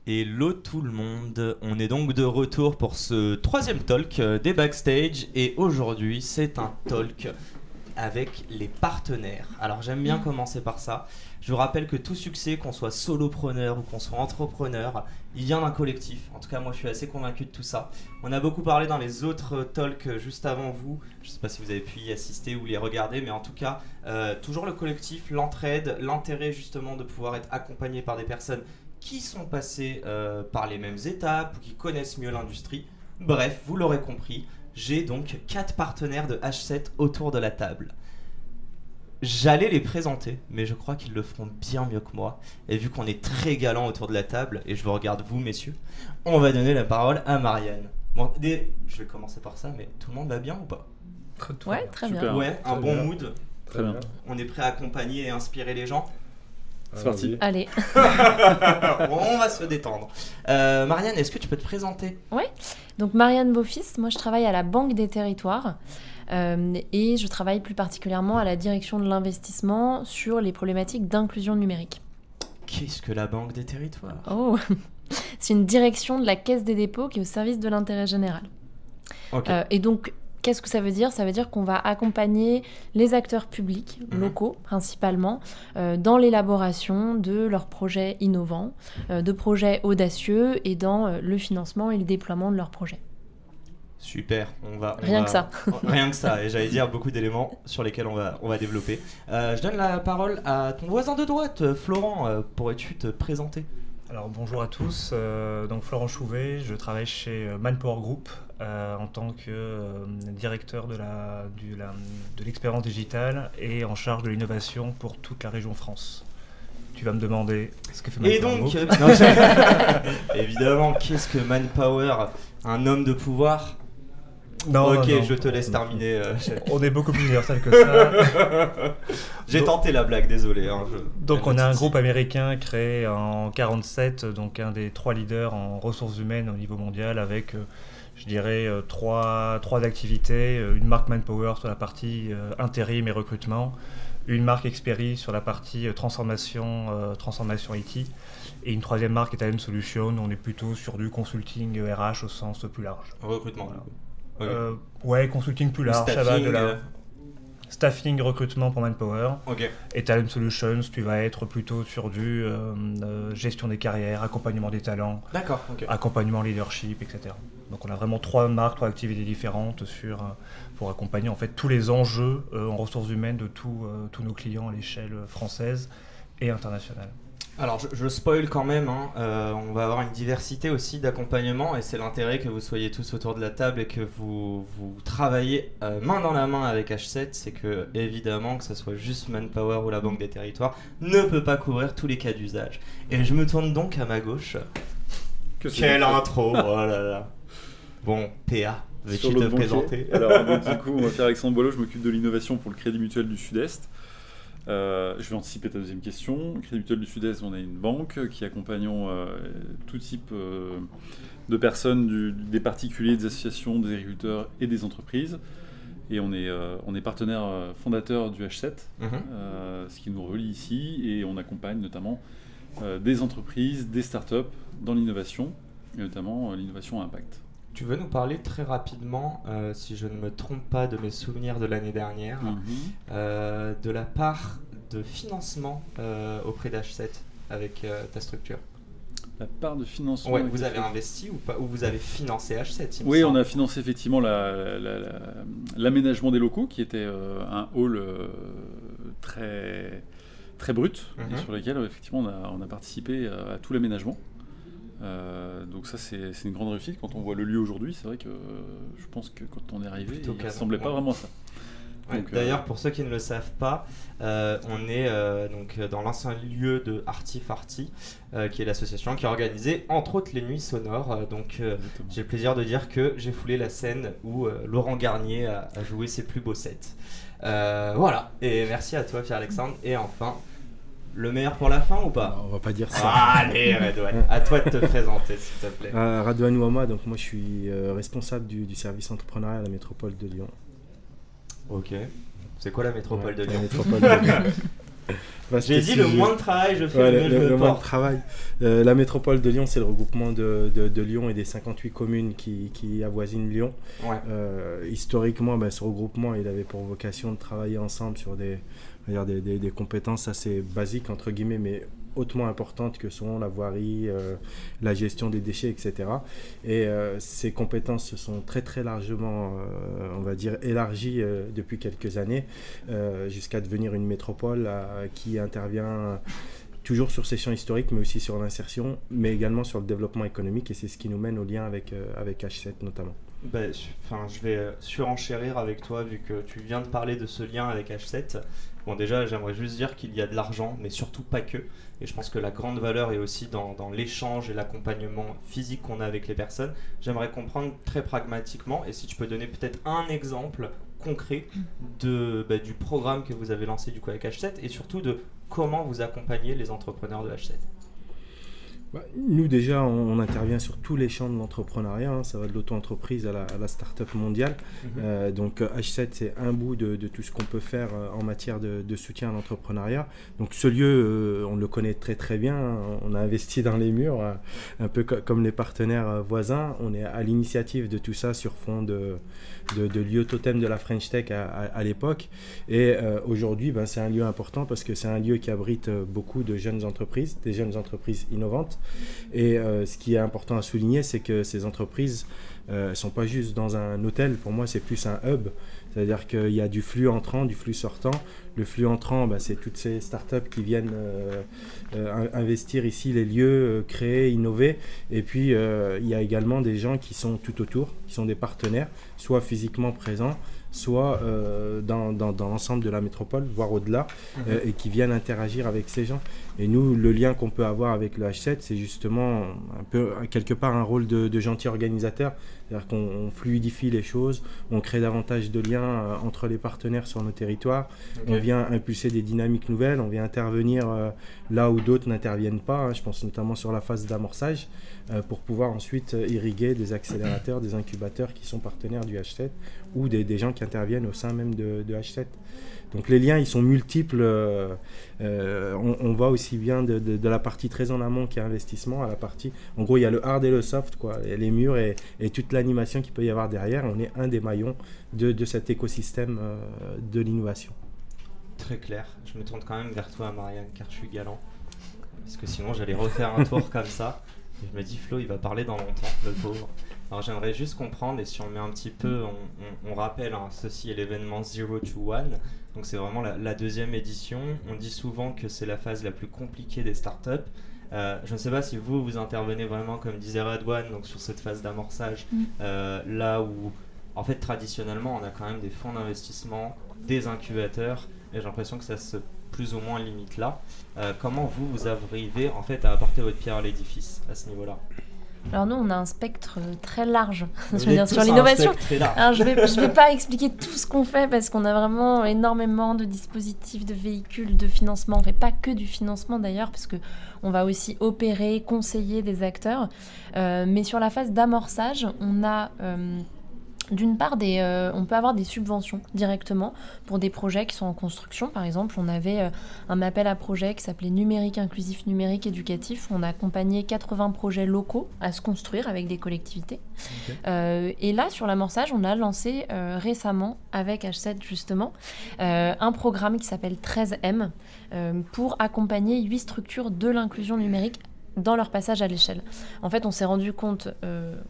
Hello tout le monde, on est donc de retour pour ce troisième talk des backstage et aujourd'hui c'est un talk avec les partenaires. Alors j'aime bien commencer par ça. Je vous rappelle que tout succès, qu'on soit solopreneur ou qu'on soit entrepreneur, il vient d'un collectif. En tout cas moi je suis assez convaincu de tout ça. On a beaucoup parlé dans les autres talks juste avant vous. Je ne sais pas si vous avez pu y assister ou les regarder, mais en tout cas toujours le collectif, l'entraide, l'intérêt justement de pouvoir être accompagné par des personnes qui sont passés par les mêmes étapes ou qui connaissent mieux l'industrie. Bref, vous l'aurez compris, j'ai donc 4 partenaires de H7 autour de la table. J'allais les présenter, mais je crois qu'ils le feront bien mieux que moi. Et vu qu'on est très galant autour de la table, et je vous regarde vous messieurs, on va donner la parole à Marianne. Bon, je vais commencer par ça, mais tout le monde va bien ou pas? Ouais, très bien. Ouais, un bon mood. Très bien. On est prêt à accompagner et inspirer les gens. C'est parti. Oui. Allez. On va se détendre. Marianne, est-ce que tu peux te présenter? Ouais. Donc Marianne Beaufils, moi je travaille à la Banque des Territoires et je travaille plus particulièrement à la direction de l'investissement sur les problématiques d'inclusion numérique. Qu'est-ce que la Banque des Territoires? Oh, c'est une direction de la Caisse des dépôts qui est au service de l'intérêt général. Okay. Et donc, qu'est-ce que ça veut dire? Ça veut dire qu'on va accompagner les acteurs publics, locaux principalement, dans l'élaboration de leurs projets innovants, de projets audacieux et dans le financement et le déploiement de leurs projets. Super, Rien que ça. Rien que ça, et j'allais dire beaucoup d'éléments sur lesquels on va développer. Je donne la parole à ton voisin de droite, Florent, pourrais-tu te présenter? Alors bonjour à tous, donc Florent Chouvet, je travaille chez Manpower Group en tant que directeur de l'expérience digitale et en charge de l'innovation pour toute la région France. Tu vas me demander ce que fait Manpower Group. Et donc, évidemment, qu'est-ce que Manpower? Un homme de pouvoir? Non, ok, non, je te laisse terminer. On est beaucoup plus universel que ça. J'ai tenté la blague, désolé. Donc on a un groupe américain créé en 1947, donc un des 3 leaders en ressources humaines au niveau mondial avec, je dirais, trois activités. Une marque Manpower sur la partie intérim et recrutement, une marque Experi sur la partie transformation IT, et une 3e marque Talent Solutions, on est plutôt sur du consulting RH au sens plus large. Recrutement. Voilà. Okay. Ouais, consulting plus large, ça va de la staffing, recrutement pour Manpower. Okay. Et Talent Solutions, tu vas être plutôt sur du gestion des carrières, accompagnement des talents, okay. Accompagnement leadership, etc. Donc on a vraiment 3 marques, 3 activités différentes pour accompagner en fait tous les enjeux en ressources humaines de tous nos clients à l'échelle française et internationale. Alors je spoil quand même, on va avoir une diversité aussi d'accompagnement et c'est l'intérêt que vous soyez tous autour de la table et que vous travaillez main dans la main avec H7, c'est que évidemment que ce soit juste Manpower ou la Banque des Territoires ne peut pas couvrir tous les cas d'usage. Et je me tourne donc à ma gauche. Quelle intro, oh là là. Bon, PA, veux-tu te présenter? Alors du coup, moi Pierre-Alexandre Boileau, je m'occupe de l'innovation pour le Crédit Mutuel du Sud-Est. Je vais anticiper ta deuxième question. Crédit Mutuel du Sud-Est, on est une banque qui accompagnons tout type de personnes, des particuliers, des associations, des agriculteurs et des entreprises. Et on est partenaire fondateur du H7, ce qui nous relie ici. Et on accompagne notamment des entreprises, des startups dans l'innovation, et notamment l'innovation à impact. Tu veux nous parler très rapidement, si je ne me trompe pas de mes souvenirs de l'année dernière, de la part de financement auprès d'H7 avec ta structure? La part de financement. Ouais, vous avez investi ou pas? Ou vous avez financé H7? Oui, on a financé effectivement l'aménagement des locaux, qui était un hall très, très brut, et sur lequel effectivement on a participé à tout l'aménagement. Donc ça c'est une grande réussite quand on voit le lieu aujourd'hui. C'est vrai que je pense que quand on est arrivé, il ne ressemblait pas vraiment à ça. Ouais, d'ailleurs pour ceux qui ne le savent pas, on est donc dans l'ancien lieu de Artifarty, qui est l'association qui a organisé entre autres les nuits sonores. Donc j'ai le plaisir de dire que j'ai foulé la scène où Laurent Garnier a joué ses plus beaux sets. Voilà, et merci à toi Pierre-Alexandre. Et enfin, le meilleur pour la fin ou pas? On va pas dire ça. Allez Redouane, à toi de te présenter s'il te plaît. Redouane Ouama, donc moi je suis responsable du service entrepreneuriat à la métropole de Lyon. Ok, c'est quoi la métropole de Lyon? La métropole de Lyon. J'ai dit le moins de travail, je fais Ouais, le mieux je le le moins de porte. travail. La métropole de Lyon, c'est le regroupement de Lyon et des 58 communes qui avoisinent Lyon. Ouais. Historiquement, ce regroupement, il avait pour vocation de travailler ensemble sur des compétences assez basiques, entre guillemets, mais hautement importantes que sont la voirie, la gestion des déchets, etc. Et ces compétences se sont très très largement, on va dire, élargies depuis quelques années, jusqu'à devenir une métropole qui intervient toujours sur ces champs historiques, mais aussi sur l'insertion, mais également sur le développement économique, et c'est ce qui nous mène au lien avec H7 notamment. Je vais surenchérir avec toi, vu que tu viens de parler de ce lien avec H7. Bon, déjà, j'aimerais juste dire qu'il y a de l'argent, mais surtout pas que. Et je pense que la grande valeur est aussi dans l'échange et l'accompagnement physique qu'on a avec les personnes. J'aimerais comprendre très pragmatiquement, et si tu peux donner peut-être un exemple concret du programme que vous avez lancé du coup avec H7, et surtout de comment vous accompagnez les entrepreneurs de H7. Nous déjà, on intervient sur tous les champs de l'entrepreneuriat, hein. Ça va de l'auto-entreprise à la start-up mondiale. Donc H7, c'est un bout de tout ce qu'on peut faire en matière de soutien à l'entrepreneuriat. Donc ce lieu, on le connaît très très bien, hein. On a investi dans les murs, un peu comme les partenaires voisins. On est à l'initiative de tout ça sur fond de lieu totem de la French Tech à l'époque. Et aujourd'hui, c'est un lieu important parce que c'est un lieu qui abrite beaucoup de jeunes entreprises, des jeunes entreprises innovantes. Et ce qui est important à souligner, c'est que ces entreprises ne sont pas juste dans un hôtel. Pour moi, c'est plus un hub. C'est-à-dire qu'il y a du flux entrant, du flux sortant. Le flux entrant, c'est toutes ces startups qui viennent investir ici les lieux, créer, innover. Et puis, il y a également des gens qui sont tout autour, qui sont des partenaires, soit physiquement présents, soit dans l'ensemble de la métropole, voire au-delà, et qui viennent interagir avec ces gens. Et nous, le lien qu'on peut avoir avec le H7, c'est justement un peu, quelque part, un rôle de gentil organisateur. C'est-à-dire qu'on fluidifie les choses, on crée davantage de liens entre les partenaires sur nos territoires, on vient impulser des dynamiques nouvelles, on vient intervenir là où d'autres n'interviennent pas, hein. Je pense notamment sur la phase d'amorçage, pour pouvoir ensuite irriguer des accélérateurs, des incubateurs qui sont partenaires du H7 ou des gens qui interviennent au sein même de H7. Donc les liens, ils sont multiples. On va aussi bien de la partie très en amont qui est investissement à la partie... En gros, il y a le hard et le soft, quoi, les murs et toute l'animation qu'il peut y avoir derrière. On est un des maillons de cet écosystème de l'innovation. Très clair. Je me tourne quand même vers toi, Marianne, car je suis galant. Parce que sinon, j'allais refaire un tour comme ça. Et je me dis, Flo, il va parler dans longtemps, le pauvre. Alors j'aimerais juste comprendre, et si on met un petit peu, on rappelle, hein, ceci est l'événement 0 to 1, donc c'est vraiment la deuxième édition. On dit souvent que c'est la phase la plus compliquée des startups. Je ne sais pas si vous intervenez vraiment, comme disait Radwan, donc sur cette phase d'amorçage, là où, en fait, traditionnellement, on a quand même des fonds d'investissement, des incubateurs, et j'ai l'impression que ça se plus ou moins limite là. Comment vous arrivez en fait à apporter votre pierre à l'édifice à ce niveau-là? Alors nous, on a un spectre très large je veux dire, sur l'innovation. Alors, je vais pas expliquer tout ce qu'on fait parce qu'on a vraiment énormément de dispositifs, de véhicules, de financement. On fait pas que du financement d'ailleurs parce que on va aussi opérer, conseiller des acteurs. Mais sur la phase d'amorçage, on a... d'une part, on peut avoir des subventions directement pour des projets qui sont en construction. Par exemple, on avait un appel à projet qui s'appelait Numérique inclusif, numérique éducatif. On a accompagné 80 projets locaux à se construire avec des collectivités. Et là, sur l'amorçage, on a lancé récemment, avec H7 justement, un programme qui s'appelle 13M pour accompagner 8 structures de l'inclusion numérique dans leur passage à l'échelle. En fait, on s'est rendu compte,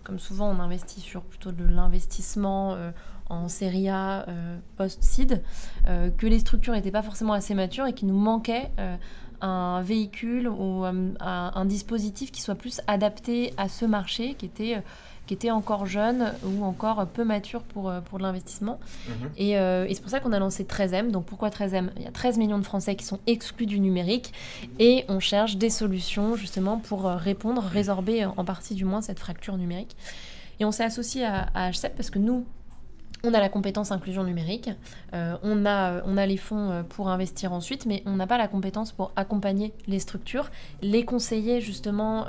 comme souvent on investit sur plutôt de l'investissement en série A, post-seed, que les structures n'étaient pas forcément assez matures et qu'il nous manquait un véhicule ou un dispositif qui soit plus adapté à ce marché qui était encore jeune ou encore peu mature pour de l'investissement. Et c'est pour ça qu'on a lancé 13M. Donc pourquoi 13M ? Il y a 13 millions de Français qui sont exclus du numérique et on cherche des solutions justement pour résorber en partie du moins cette fracture numérique. Et on s'est associé à H7 parce que nous, on a la compétence inclusion numérique, on a les fonds pour investir ensuite, mais on n'a pas la compétence pour accompagner les structures, les conseiller justement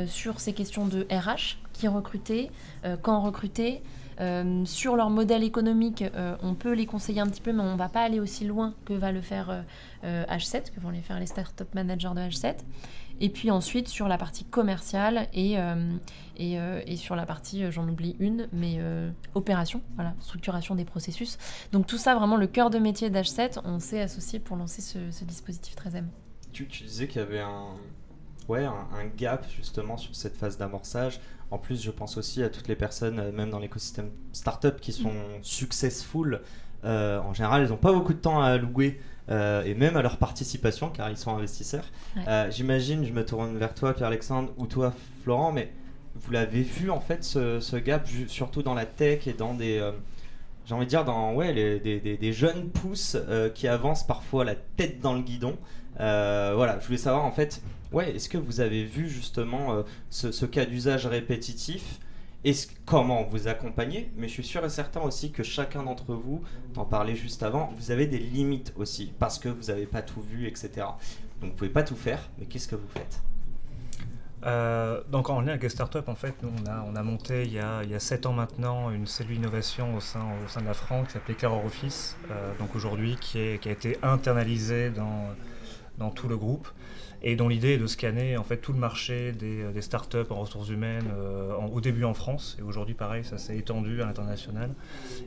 sur ces questions de RH, qui recruter, quand recruter, Sur leur modèle économique, on peut les conseiller un petit peu, mais on ne va pas aller aussi loin que va le faire H7, que vont les faire les startup managers de H7. Et puis ensuite, sur la partie commerciale et sur la partie, j'en oublie une, mais opération, voilà, structuration des processus. Donc tout ça, vraiment le cœur de métier d'H7, on s'est associé pour lancer ce dispositif 13M. Tu disais qu'il y avait un gap justement sur cette phase d'amorçage. En plus, je pense aussi à toutes les personnes, même dans l'écosystème startup, qui sont successful. En général, ils n'ont pas beaucoup de temps à allouer et même à leur participation, car ils sont investisseurs. Ouais. J'imagine, je me tourne vers toi, Pierre-Alexandre, ou toi, Florent, mais vous l'avez vu en fait, ce gap, surtout dans la tech et dans des... j'ai envie de dire dans des jeunes pousses qui avancent parfois la tête dans le guidon. Voilà, je voulais savoir en fait, est-ce que vous avez vu justement ce cas d'usage répétitif et comment vous accompagnez, mais je suis sûr et certain aussi que chacun d'entre vous, t'en parlais juste avant, vous avez des limites aussi parce que vous n'avez pas tout vu, etc. Donc vous pouvez pas tout faire, mais qu'est-ce que vous faites ? Donc en lien avec les startups, en fait, nous on a monté il y a 7 ans maintenant une cellule innovation au sein de la France qui s'appelait Clearer Office, donc aujourd'hui qui a été internalisée dans tout le groupe et dont l'idée est de scanner en fait tout le marché des startups en ressources humaines au début en France et aujourd'hui pareil ça s'est étendu à l'international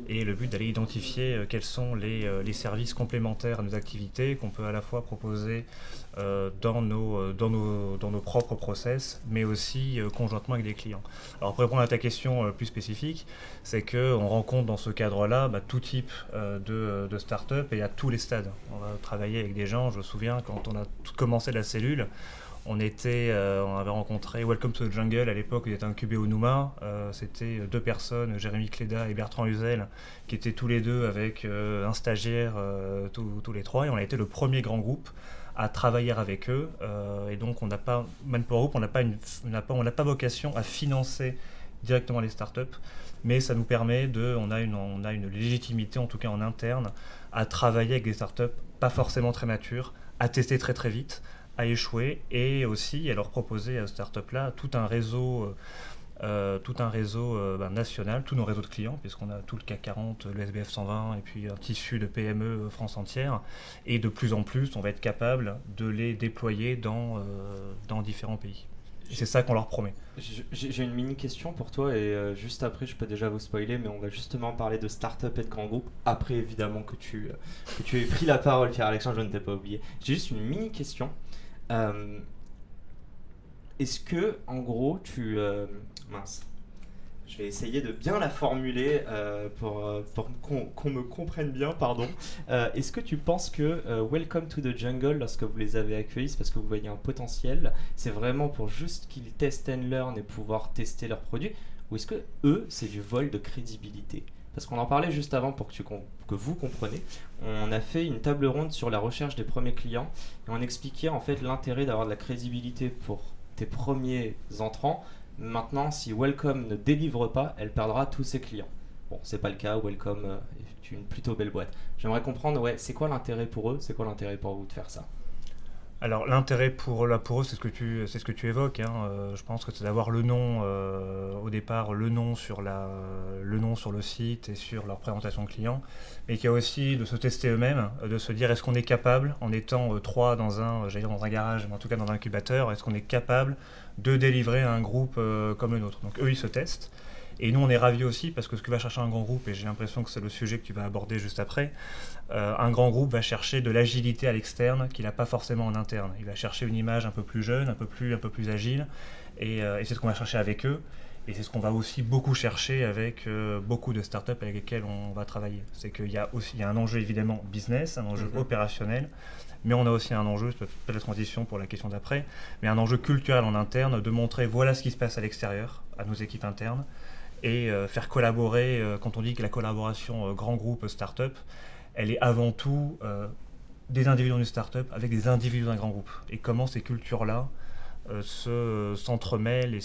et le but d'aller identifier quels sont les services complémentaires à nos activités qu'on peut à la fois proposer dans nos propres process, mais aussi conjointement avec des clients. Alors pour répondre à ta question plus spécifique, c'est qu'on rencontre dans ce cadre-là tout type de start-up et à tous les stades. On va travailler avec des gens, je me souviens quand on a commencé la cellule, on avait rencontré Welcome to the Jungle à l'époque, il était incubé au Nouma. C'était 2 personnes, Jérémy Cléda et Bertrand Huzel, qui étaient tous les deux avec un stagiaire, tous les 3, et on a été le premier grand groupe à travailler avec eux. Et donc on n'a pas, Manpower Group, on n'a pas vocation à financer directement les startups, mais ça nous permet on a une légitimité, en tout cas en interne, à travailler avec des startups pas forcément très matures, à tester très très vite, à échouer et aussi à leur proposer à ces startups-là tout un réseau national, tous nos réseaux de clients, puisqu'on a tout le CAC 40, le SBF 120 et puis un tissu de PME France entière. Et de plus en plus, on va être capable de les déployer dans différents pays. Et c'est ça qu'on leur promet. J'ai une mini question pour toi et juste après, je peux déjà vous spoiler, mais on va justement parler de start-up et de grands groupes. Après, évidemment, que tu aies pris la parole, Pierre-Alexandre, je ne t'ai pas oublié. J'ai juste une mini question. Est-ce que, en gros, je vais essayer de bien la formuler pour qu'on me comprenne bien, pardon. Est-ce que tu penses que Welcome to the Jungle, lorsque vous les avez accueillis, c'est parce que vous voyez un potentiel, c'est vraiment pour juste qu'ils testent and learn et pouvoir tester leurs produits, ou est-ce que eux, c'est du vol de crédibilité ? Parce qu'on en parlait juste avant pour que vous compreniez. On a fait une table ronde sur la recherche des premiers clients et on expliquait en fait l'intérêt d'avoir de la crédibilité pour tes premiers entrants. Maintenant, si Welcome ne délivre pas, elle perdra tous ses clients. Bon, c'est pas le cas. Welcome est une plutôt belle boîte. J'aimerais comprendre, c'est quoi l'intérêt pour eux ? C'est quoi l'intérêt pour vous de faire ça ? Alors l'intérêt pour eux, c'est ce que tu évoques. Je pense que c'est d'avoir le nom au départ, le nom sur le site et sur leur présentation client, mais qu'il y a aussi de se tester eux-mêmes, de se dire est-ce qu'on est capable, en étant 3 dans un garage, mais en tout cas dans un incubateur, est-ce qu'on est capable de délivrer un groupe comme le nôtre. Donc eux ils se testent. Et nous, on est ravis aussi parce que ce que va chercher un grand groupe, et j'ai l'impression que c'est le sujet que tu vas aborder juste après, un grand groupe va chercher de l'agilité à l'externe qu'il n'a pas forcément en interne. Il va chercher une image un peu plus jeune, un peu plus agile, et c'est ce qu'on va chercher avec eux. Et c'est ce qu'on va aussi beaucoup chercher avec beaucoup de startups avec lesquelles on va travailler. C'est qu'il y a un enjeu évidemment business, un enjeu opérationnel, mais on a aussi un enjeu, c'est peut-être la transition pour la question d'après, mais un enjeu culturel en interne, de montrer voilà ce qui se passe à l'extérieur, à nos équipes internes, et faire collaborer, quand on dit que la collaboration grand groupe start-up, elle est avant tout des individus d'une start-up avec des individus d'un grand groupe. Et comment ces cultures-là s'entremêlent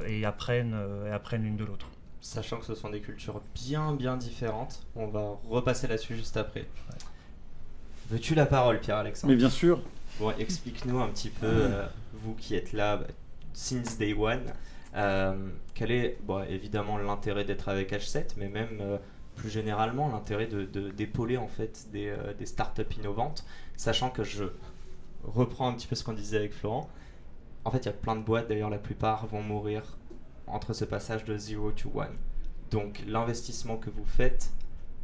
et apprennent l'une de l'autre. Sachant que ce sont des cultures bien différentes, on va repasser là-dessus juste après. Ouais. Veux-tu la parole, Pierre-Alexandre ? Mais bien sûr. Bon, explique-nous un petit peu, vous qui êtes là since day one, Quel est évidemment l'intérêt d'être avec H7, mais même plus généralement l'intérêt d'épauler en fait des startups innovantes, sachant que je reprends un petit peu ce qu'on disait avec Florent. En fait, il y a plein de boîtes, d'ailleurs la plupart vont mourir entre ce passage de 0 to 1. Donc l'investissement que vous faites,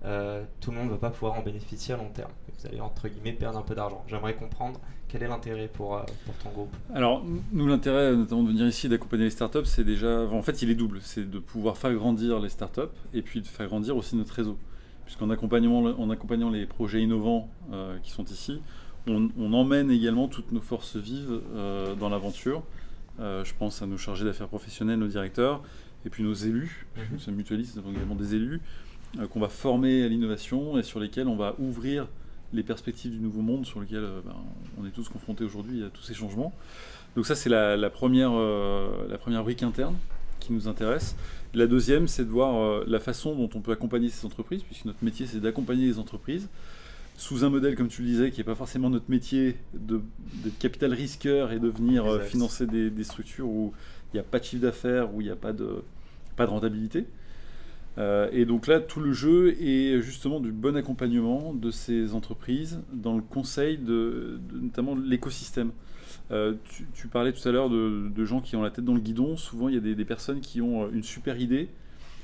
tout le monde ne va pas pouvoir en bénéficier à long terme. Vous allez entre guillemets perdre un peu d'argent. J'aimerais comprendre quel est l'intérêt pour ton groupe. Alors nous, l'intérêt notamment de venir ici et d'accompagner les startups, c'est déjà, en fait il est double, c'est de pouvoir faire grandir les startups et puis de faire grandir aussi notre réseau. Puisqu'en accompagnant les projets innovants qui sont ici, on emmène également toutes nos forces vives dans l'aventure. Je pense à nos chargés d'affaires professionnels, nos directeurs, et puis nos élus. Nous sommes mutualistes, nous avons également des élus qu'on va former à l'innovation et sur lesquels on va ouvrir les perspectives du nouveau monde sur lequel on est tous confrontés aujourd'hui à tous ces changements. Donc ça, c'est la première brique interne qui nous intéresse. La deuxième, c'est de voir la façon dont on peut accompagner ces entreprises, puisque notre métier, c'est d'accompagner les entreprises sous un modèle, comme tu le disais, qui n'est pas forcément notre métier de capital risqueur et de venir financer des structures où il n'y a pas de chiffre d'affaires, où il n'y a pas de rentabilité. Et donc là, tout le jeu est justement du bon accompagnement de ces entreprises dans le conseil de notamment l'écosystème. Tu parlais tout à l'heure de gens qui ont la tête dans le guidon. Souvent, il y a des personnes qui ont une super idée,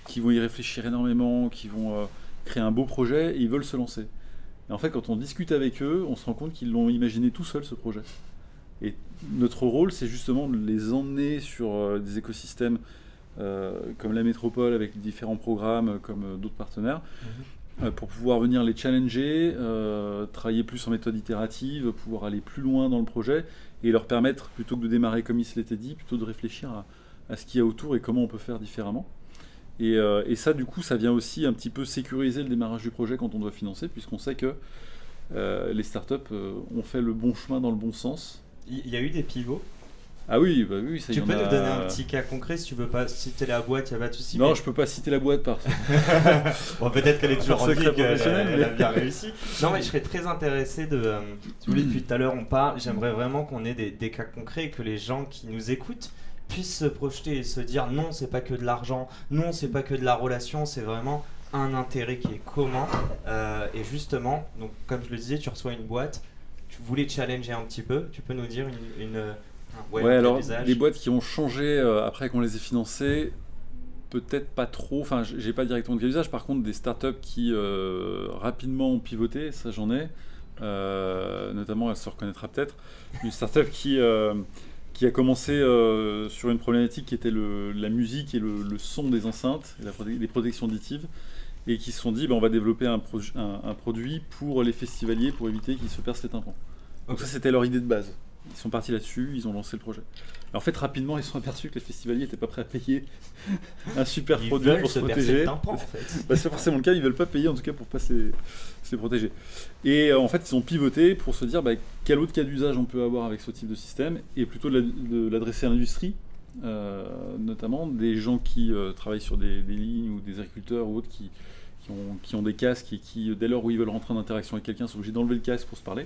qui vont y réfléchir énormément, qui vont créer un beau projet et ils veulent se lancer. Et en fait, quand on discute avec eux, on se rend compte qu'ils l'ont imaginé tout seuls, ce projet. Et notre rôle, c'est justement de les emmener sur des écosystèmes comme la métropole, avec différents programmes, comme d'autres partenaires, pour pouvoir venir les challenger, travailler plus en méthode itérative, pouvoir aller plus loin dans le projet, et leur permettre, plutôt que de démarrer comme il se l'était dit, plutôt de réfléchir à ce qu'il y a autour et comment on peut faire différemment. Et ça, du coup, ça vient aussi un petit peu sécuriser le démarrage du projet quand on doit financer, puisqu'on sait que les startups ont fait le bon chemin dans le bon sens. Il y a eu des pivots. Ah oui, ça y tu en peux a... nous donner un petit cas concret si tu veux pas citer la boîte, il n'y a pas de souci. Non, je peux pas citer la boîte parce que... Bon, peut-être qu'elle est toujours en vie et qu'elle a bien réussi. Non, mais je serais très intéressé de... si vous voulez, depuis tout à l'heure on parle, j'aimerais vraiment qu'on ait des cas concrets et que les gens qui nous écoutent puissent se projeter et se dire non, c'est pas que de l'argent, non, c'est pas que de la relation, c'est vraiment un intérêt qui est commun. Et justement, donc, comme je le disais, tu reçois une boîte, tu voulais challenger un petit peu, tu peux nous dire Ouais, alors les boîtes qui ont changé après qu'on les ait financées, peut-être pas trop, enfin j'ai pas directement de cas d'usage, par contre des startups qui rapidement ont pivoté, ça j'en ai, notamment elle se reconnaîtra peut-être, une startup qui a commencé sur une problématique qui était la musique et le son des enceintes, et les protections auditives, et qui se sont dit on va développer un produit pour les festivaliers pour éviter qu'ils se percent les tympans. Donc ça c'était leur idée de base. Ils sont partis là-dessus, ils ont lancé le projet. Et en fait, rapidement, ils se sont aperçus que les festivaliers n'étaient pas prêts à payer un super produit pour se protéger. En fait. C'est pas forcément le cas, ils ne veulent pas payer en tout cas pour pas se protéger. Et en fait, ils ont pivoté pour se dire quel autre cas d'usage on peut avoir avec ce type de système, et plutôt de l'adresser à l'industrie, notamment des gens qui travaillent sur des lignes ou des agriculteurs ou autres qui ont des casques et qui, dès lors où ils veulent rentrer en interaction avec quelqu'un, sont obligés d'enlever le casque pour se parler,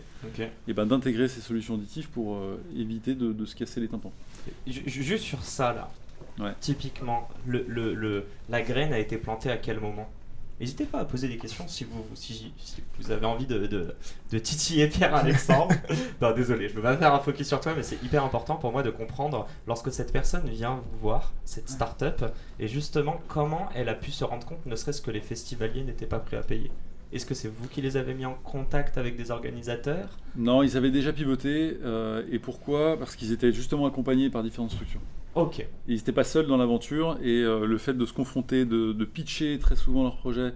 et d'intégrer ces solutions auditives pour éviter de se casser les tympans. Juste sur ça, là, typiquement, la graine a été plantée à quel moment ? N'hésitez pas à poser des questions si vous avez envie de titiller Pierre-Alexandre. Non, désolé, je ne veux pas faire un focus sur toi, mais c'est hyper important pour moi de comprendre lorsque cette personne vient vous voir, cette start-up, et justement comment elle a pu se rendre compte, ne serait-ce que les festivaliers n'étaient pas prêts à payer. Est-ce que c'est vous qui les avez mis en contact avec des organisateurs ? Non, ils avaient déjà pivoté. Et pourquoi ? Parce qu'ils étaient justement accompagnés par différentes structures. Ok. Ils n'étaient pas seuls dans l'aventure, et le fait de se confronter, de pitcher très souvent leur projet,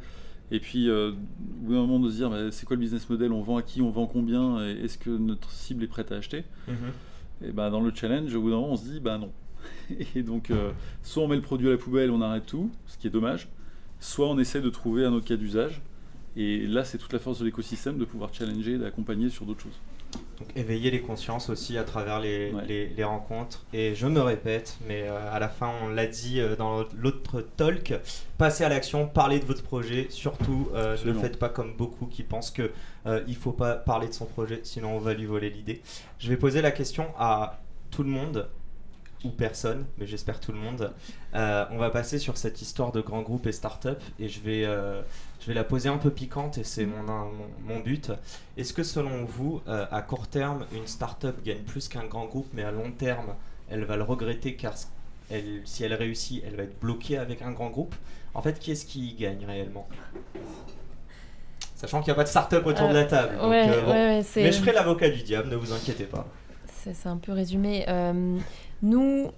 et puis au bout d'un moment de se dire c'est quoi le business model, on vend à qui, on vend combien, et est-ce que notre cible est prête à acheter ? Et dans le challenge, au bout d'un moment on se dit non. Et donc soit on met le produit à la poubelle, on arrête tout, ce qui est dommage, soit on essaie de trouver un autre cas d'usage, et là c'est toute la force de l'écosystème de pouvoir challenger et d'accompagner sur d'autres choses. Donc éveiller les consciences aussi à travers les rencontres. Et je me répète, mais à la fin on l'a dit dans l'autre talk, passez à l'action, parlez de votre projet, surtout ne faites pas comme beaucoup qui pensent qu'il ne faut pas parler de son projet, sinon on va lui voler l'idée. Je vais poser la question à tout le monde. ou personne, mais j'espère tout le monde. On va passer sur cette histoire de grands groupes et start-up et je vais la poser un peu piquante et c'est mon but. Est-ce que selon vous, à court terme, une start-up gagne plus qu'un grand groupe, mais à long terme, elle va le regretter car si elle réussit, elle va être bloquée avec un grand groupe? En fait, qui est-ce qui gagne réellement? Sachant qu'il n'y a pas de start-up autour de la table. Donc, mais je ferai l'avocat du diable, ne vous inquiétez pas. C'est un peu résumé. Nous,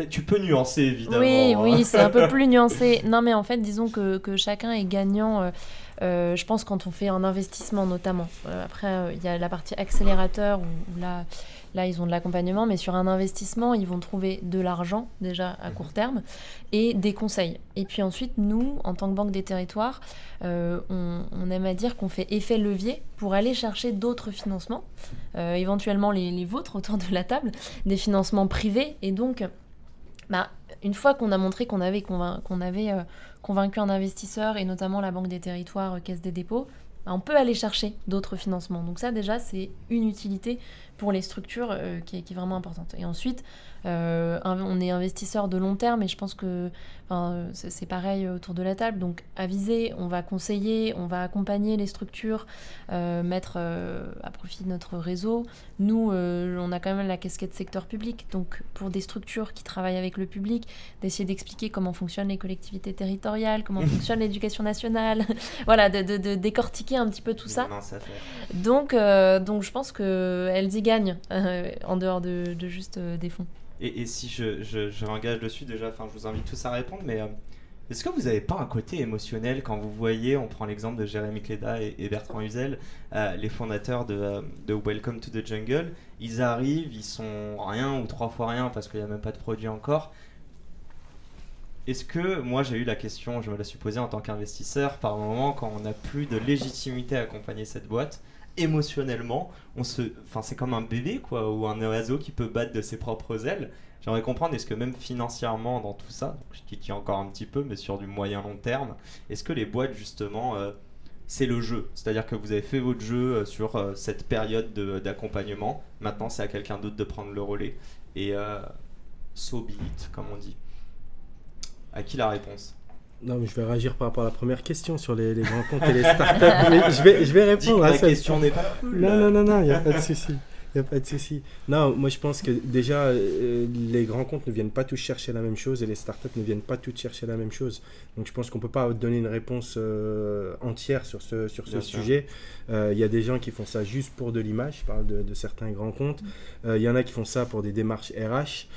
tu peux nuancer, évidemment. Oui, c'est un peu plus nuancé. Non, mais en fait, disons que chacun est gagnant, je pense, quand on fait un investissement, notamment. Après, il y a la partie accélérateur, où là, ils ont de l'accompagnement, mais sur un investissement, ils vont trouver de l'argent, déjà, à court terme, et des conseils. Et puis ensuite, nous, en tant que Banque des Territoires, on aime à dire qu'on fait effet levier pour aller chercher d'autres financements, éventuellement les vôtres autour de la table, des financements privés, et donc... une fois qu'on a montré qu'on avait convaincu un investisseur, et notamment la Banque des Territoires, Caisse des dépôts, on peut aller chercher d'autres financements. Donc ça, déjà, c'est une utilité pour les structures qui est vraiment importante. Et ensuite, on est investisseur de long terme, et je pense que c'est pareil autour de la table. Donc, aviser, on va conseiller, on va accompagner les structures, mettre à profit notre réseau. Nous, on a quand même la casquette secteur public. Donc, pour des structures qui travaillent avec le public, d'essayer d'expliquer comment fonctionnent les collectivités territoriales, comment fonctionne l'éducation nationale, voilà, de décortiquer un petit peu tout ça. Donc, je pense qu'elles y gagnent, en dehors de juste des fonds. Et si je m'engage dessus déjà, je vous invite tous à répondre, mais est-ce que vous n'avez pas un côté émotionnel quand vous voyez, on prend l'exemple de Jérémy Cléda et Bertrand Huzel, les fondateurs de Welcome to the Jungle, ils arrivent, ils sont rien ou 3 fois rien parce qu'il n'y a même pas de produit encore. Est-ce que, moi j'ai eu la question, je me la suis posée en tant qu'investisseur, par moment quand on n'a plus de légitimité à accompagner cette boîte, émotionnellement, c'est comme un bébé quoi, ou un oiseau qui peut battre de ses propres ailes. J'aimerais comprendre, est-ce que même financièrement dans tout ça, donc je titille encore un petit peu, mais sur du moyen long terme, est-ce que les boîtes justement, c'est le jeu, c'est-à-dire que vous avez fait votre jeu sur cette période d'accompagnement, maintenant c'est à quelqu'un d'autre de prendre le relais, et so be it, comme on dit. À qui la réponse? Non, mais je vais réagir par rapport à la première question sur les grands comptes et les startups. Mais je vais répondre à ça. La question n'est pas cool. Non, il n'y a pas de souci. Il n'y a pas de souci. Non, moi je pense que déjà, les grands comptes ne viennent pas tous chercher la même chose et les startups ne viennent pas toutes chercher la même chose. Donc je pense qu'on ne peut pas donner une réponse entière sur ce sujet. Il y a des gens qui font ça juste pour de l'image, je parle de certains grands comptes. Il y en a qui font ça pour des démarches RH.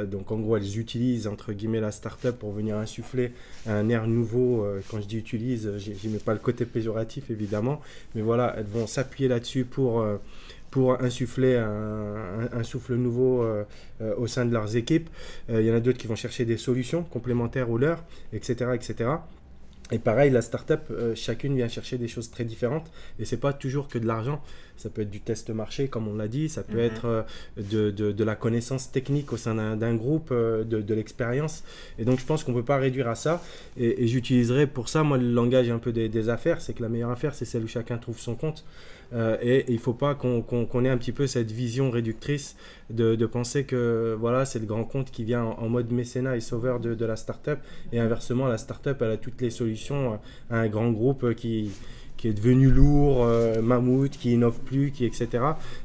Donc en gros, elles utilisent entre guillemets la startup pour venir insuffler un air nouveau. Quand je dis utilise, je mets pas le côté péjoratif évidemment. Mais voilà, elles vont s'appuyer là-dessus pour insuffler un souffle nouveau au sein de leurs équipes. Il y en a d'autres qui vont chercher des solutions complémentaires aux leurs, etc. etc. Et pareil, la startup, chacune vient chercher des choses très différentes et c'est pas toujours que de l'argent. Ça peut être du test marché, comme on l'a dit, ça peut être de la connaissance technique au sein d'un groupe, de l'expérience. Et donc, je pense qu'on ne peut pas réduire à ça. Et j'utiliserai pour ça, moi, le langage un peu des affaires. C'est que la meilleure affaire, c'est celle où chacun trouve son compte. Et il ne faut pas qu'on ait un petit peu cette vision réductrice de penser que voilà, c'est le grand compte qui vient en mode mécénat et sauveur de la start-up. Et inversement, la start-up, elle a toutes les solutions à un grand groupe qui est devenu lourd, mammouth, qui innove plus, etc.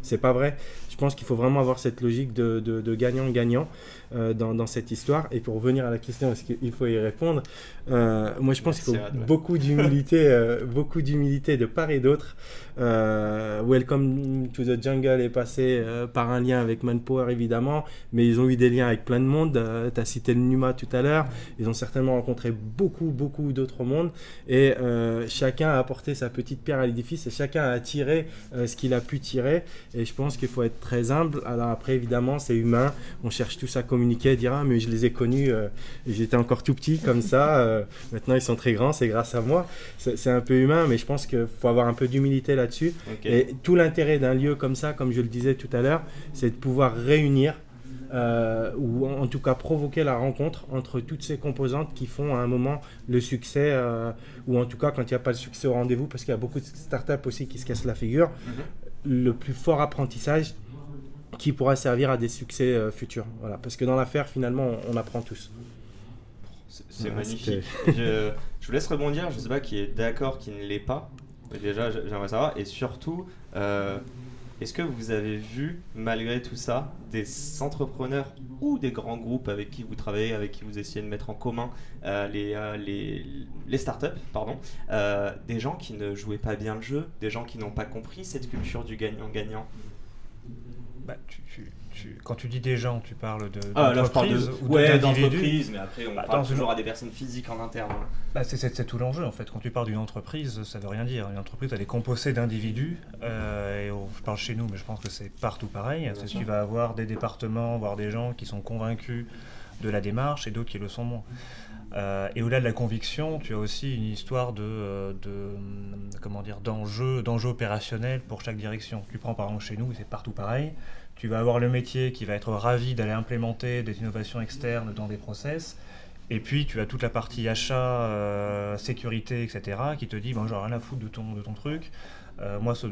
C'est pas vrai. Je pense qu'il faut vraiment avoir cette logique de gagnant-gagnant dans cette histoire. Et pour revenir à la question, parce qu'il faut y répondre, moi je pense qu'il faut beaucoup d'humilité de part et d'autre. Welcome to the Jungle est passé par un lien avec Manpower évidemment, mais ils ont eu des liens avec plein de monde. Tu as cité le Numa tout à l'heure. Ils ont certainement rencontré beaucoup d'autres mondes et chacun a apporté sa petite pierre à l'édifice et chacun a tiré ce qu'il a pu tirer. Et je pense qu'il faut être très humble. Alors après évidemment c'est humain, on cherche tous à communiquer, à dire ah mais je les ai connus, j'étais encore tout petit comme ça, maintenant ils sont très grands, c'est grâce à moi. C'est un peu humain, mais je pense qu'il faut avoir un peu d'humilité là-dessus. Okay. Et tout l'intérêt d'un lieu comme ça, comme je le disais tout à l'heure, c'est de pouvoir réunir ou en tout cas provoquer la rencontre entre toutes ces composantes qui font à un moment le succès ou en tout cas quand il n'y a pas le succès au rendez-vous, parce qu'il y a beaucoup de startups aussi qui se cassent la figure. Le plus fort apprentissage qui pourra servir à des succès futurs. Voilà. Parce que dans l'affaire, finalement, on apprend tous. C'est Ouais, magnifique. Je vous laisse rebondir, je ne sais pas qui est d'accord, qui ne l'est pas. Mais déjà, j'aimerais savoir. Et surtout, est-ce que vous avez vu, malgré tout ça, des entrepreneurs ou des grands groupes avec qui vous travaillez, avec qui vous essayez de mettre en commun les startups, des gens qui ne jouaient pas bien le jeu, des gens qui n'ont pas compris cette culture du gagnant-gagnant? Bah, quand tu dis des gens, tu parles Là, je parle d'entreprises ou d'individus. d'entreprise, mais après on parle toujours à des personnes physiques en interne. Bah, c'est tout l'enjeu en fait. Quand tu parles d'une entreprise, ça veut rien dire. Une entreprise, elle est composée d'individus. Je parle chez nous, mais je pense que c'est partout pareil. Tu vas avoir des départements, voire des gens qui sont convaincus de la démarche et d'autres qui le sont moins. Et au-delà de la conviction, tu as aussi une histoire d'enjeux opérationnels pour chaque direction. Tu prends par exemple chez nous, et c'est partout pareil. Tu vas avoir le métier qui va être ravi d'aller implémenter des innovations externes dans des process. Et puis tu as toute la partie achat, sécurité, etc. qui te dit j'en ai rien à foutre de ton truc. Moi, ce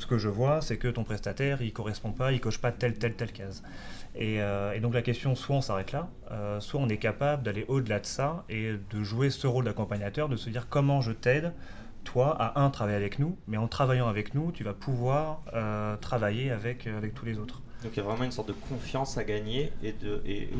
que je vois, c'est que ton prestataire, il correspond pas, il coche pas telle case. Et donc la question, soit on s'arrête là, soit on est capable d'aller au-delà de ça et de jouer ce rôle d'accompagnateur, de se dire comment je t'aide, toi, à travailler avec nous, mais en travaillant avec nous, tu vas pouvoir travailler avec tous les autres. Donc il y a vraiment une sorte de confiance à gagner et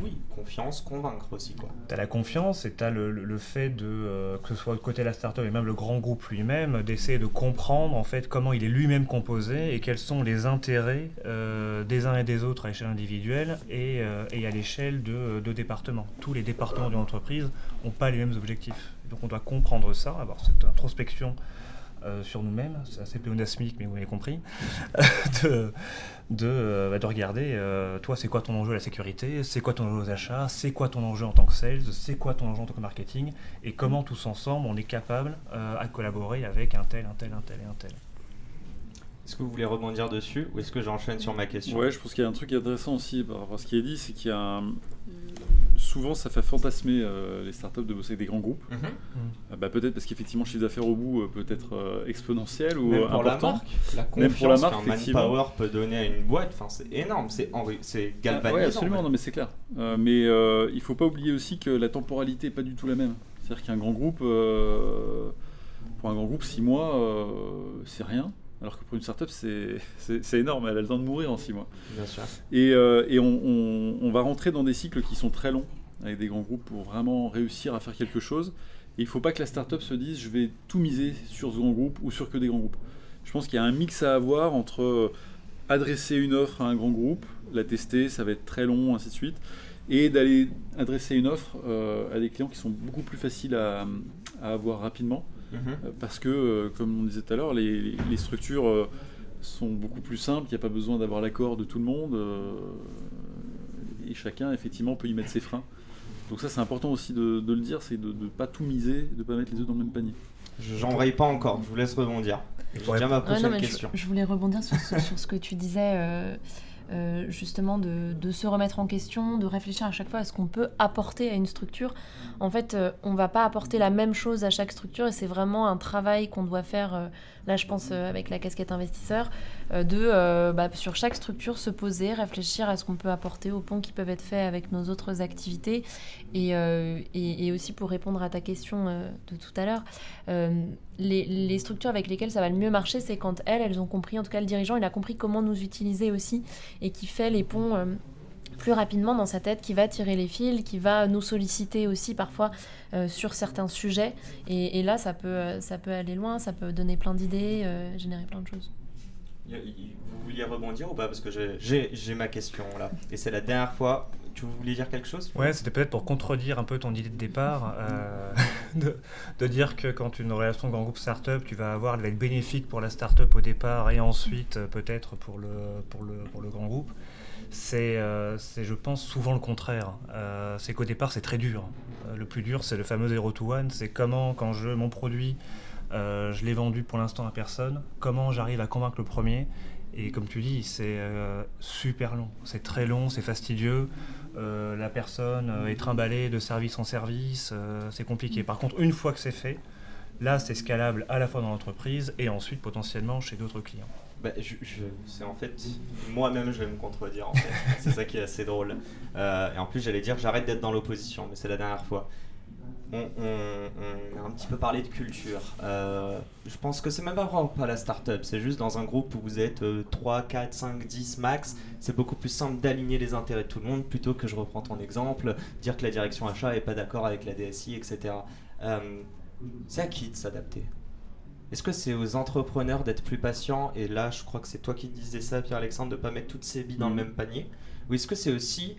oui, confiance, convaincre aussi, quoi. Tu as la confiance et tu as le fait de, que ce soit côté la startup et même le grand groupe lui-même, d'essayer de comprendre en fait comment il est lui-même composé et quels sont les intérêts des uns et des autres à l'échelle individuelle et à l'échelle de départements. Tous les départements d'une entreprise n'ont pas les mêmes objectifs. Donc on doit comprendre ça, avoir cette introspection sur nous-mêmes, c'est assez pléonasmique, mais vous m'avez compris, de regarder, toi, c'est quoi ton enjeu à la sécurité, c'est quoi ton enjeu aux achats, c'est quoi ton enjeu en tant que sales, c'est quoi ton enjeu en tant que marketing, et comment tous ensemble, on est capable à collaborer avec un tel et un tel. Est-ce que vous voulez rebondir dessus, ou est-ce que j'enchaîne sur ma question? Ouais, je pense qu'il y a un truc intéressant aussi par rapport à ce qui est dit, c'est qu'il y a souvent ça fait fantasmer les startups de bosser avec des grands groupes. Peut-être parce qu'effectivement le chiffre d'affaires au bout peut être exponentiel ou même pour important. La confiance qu'un manpower peut donner à une boîte, c'est énorme, c'est galvanisant. Oui, absolument, non, mais c'est clair. Mais il ne faut pas oublier aussi que la temporalité n'est pas du tout la même. C'est-à-dire qu'un grand groupe, pour un grand groupe, 6 mois, c'est rien. Alors que pour une startup, c'est énorme, elle a le temps de mourir en 6 mois. Bien sûr. Et on va rentrer dans des cycles qui sont très longs avec des grands groupes pour vraiment réussir à faire quelque chose. Et il ne faut pas que la startup se dise je vais tout miser sur ce grand groupe ou sur que des grands groupes. Je pense qu'il y a un mix à avoir entre adresser une offre à un grand groupe, la tester, ça va être très long, ainsi de suite, et d'aller adresser une offre à des clients qui sont beaucoup plus faciles à avoir rapidement. Parce que, comme on disait tout à l'heure, les structures sont beaucoup plus simples, il n'y a pas besoin d'avoir l'accord de tout le monde, et chacun effectivement peut y mettre ses freins. Donc ça c'est important aussi de le dire, c'est de ne pas tout miser, de ne pas mettre les œufs dans le même panier. J'embraye pas encore, je vous laisse rebondir. J'ai déjà ma prochaine question. Je voulais rebondir sur ce que tu disais, justement de se remettre en question, de réfléchir à chaque fois à ce qu'on peut apporter à une structure. En fait, on ne va pas apporter la même chose à chaque structure et c'est vraiment un travail qu'on doit faire, là je pense avec la casquette investisseur, sur chaque structure se poser, réfléchir à ce qu'on peut apporter aux ponts qui peuvent être faits avec nos autres activités et aussi pour répondre à ta question de tout à l'heure, les structures avec lesquelles ça va le mieux marcher, c'est quand elles ont compris, en tout cas le dirigeant il a compris comment nous utiliser aussi et qui fait les ponts plus rapidement dans sa tête, qui va tirer les fils, qui va nous solliciter aussi parfois sur certains sujets et là ça peut aller loin, ça peut donner plein d'idées, générer plein de choses. Vous vouliez rebondir ou pas? Parce que j'ai ma question là et c'est la dernière fois. Tu voulais dire quelque chose? Ouais, c'était peut-être pour contredire un peu ton idée de départ, de dire que quand une relation grand groupe startup, elle va être bénéfique pour la startup au départ et ensuite peut-être pour le grand groupe. C'est, je pense, souvent le contraire. C'est qu'au départ, c'est très dur. Le plus dur, c'est le fameux 0 to 1. C'est comment, quand mon produit, je l'ai vendu pour l'instant à personne, comment j'arrive à convaincre le premier. Et comme tu dis, c'est super long. C'est très long, c'est fastidieux. La personne est trimballée de service en service. C'est compliqué. Par contre, une fois que c'est fait, Là, c'est scalable à la fois dans l'entreprise et ensuite potentiellement chez d'autres clients. Bah, c'est en fait, moi-même je vais me contredire en fait, c'est ça qui est assez drôle. Et en plus j'allais dire j'arrête d'être dans l'opposition, mais c'est la dernière fois. On a un petit peu parlé de culture. Je pense que c'est même pas la start-up, c'est juste dans un groupe où vous êtes 3, 4, 5, 10 max, c'est beaucoup plus simple d'aligner les intérêts de tout le monde plutôt que je reprends ton exemple, dire que la direction achat n'est pas d'accord avec la DSI, etc. C'est à qui de s'adapter? Est-ce que c'est aux entrepreneurs d'être plus patients? Et là, je crois que c'est toi qui disais ça, Pierre-Alexandre, de ne pas mettre toutes ses billes dans le même panier. Ou est-ce que c'est aussi,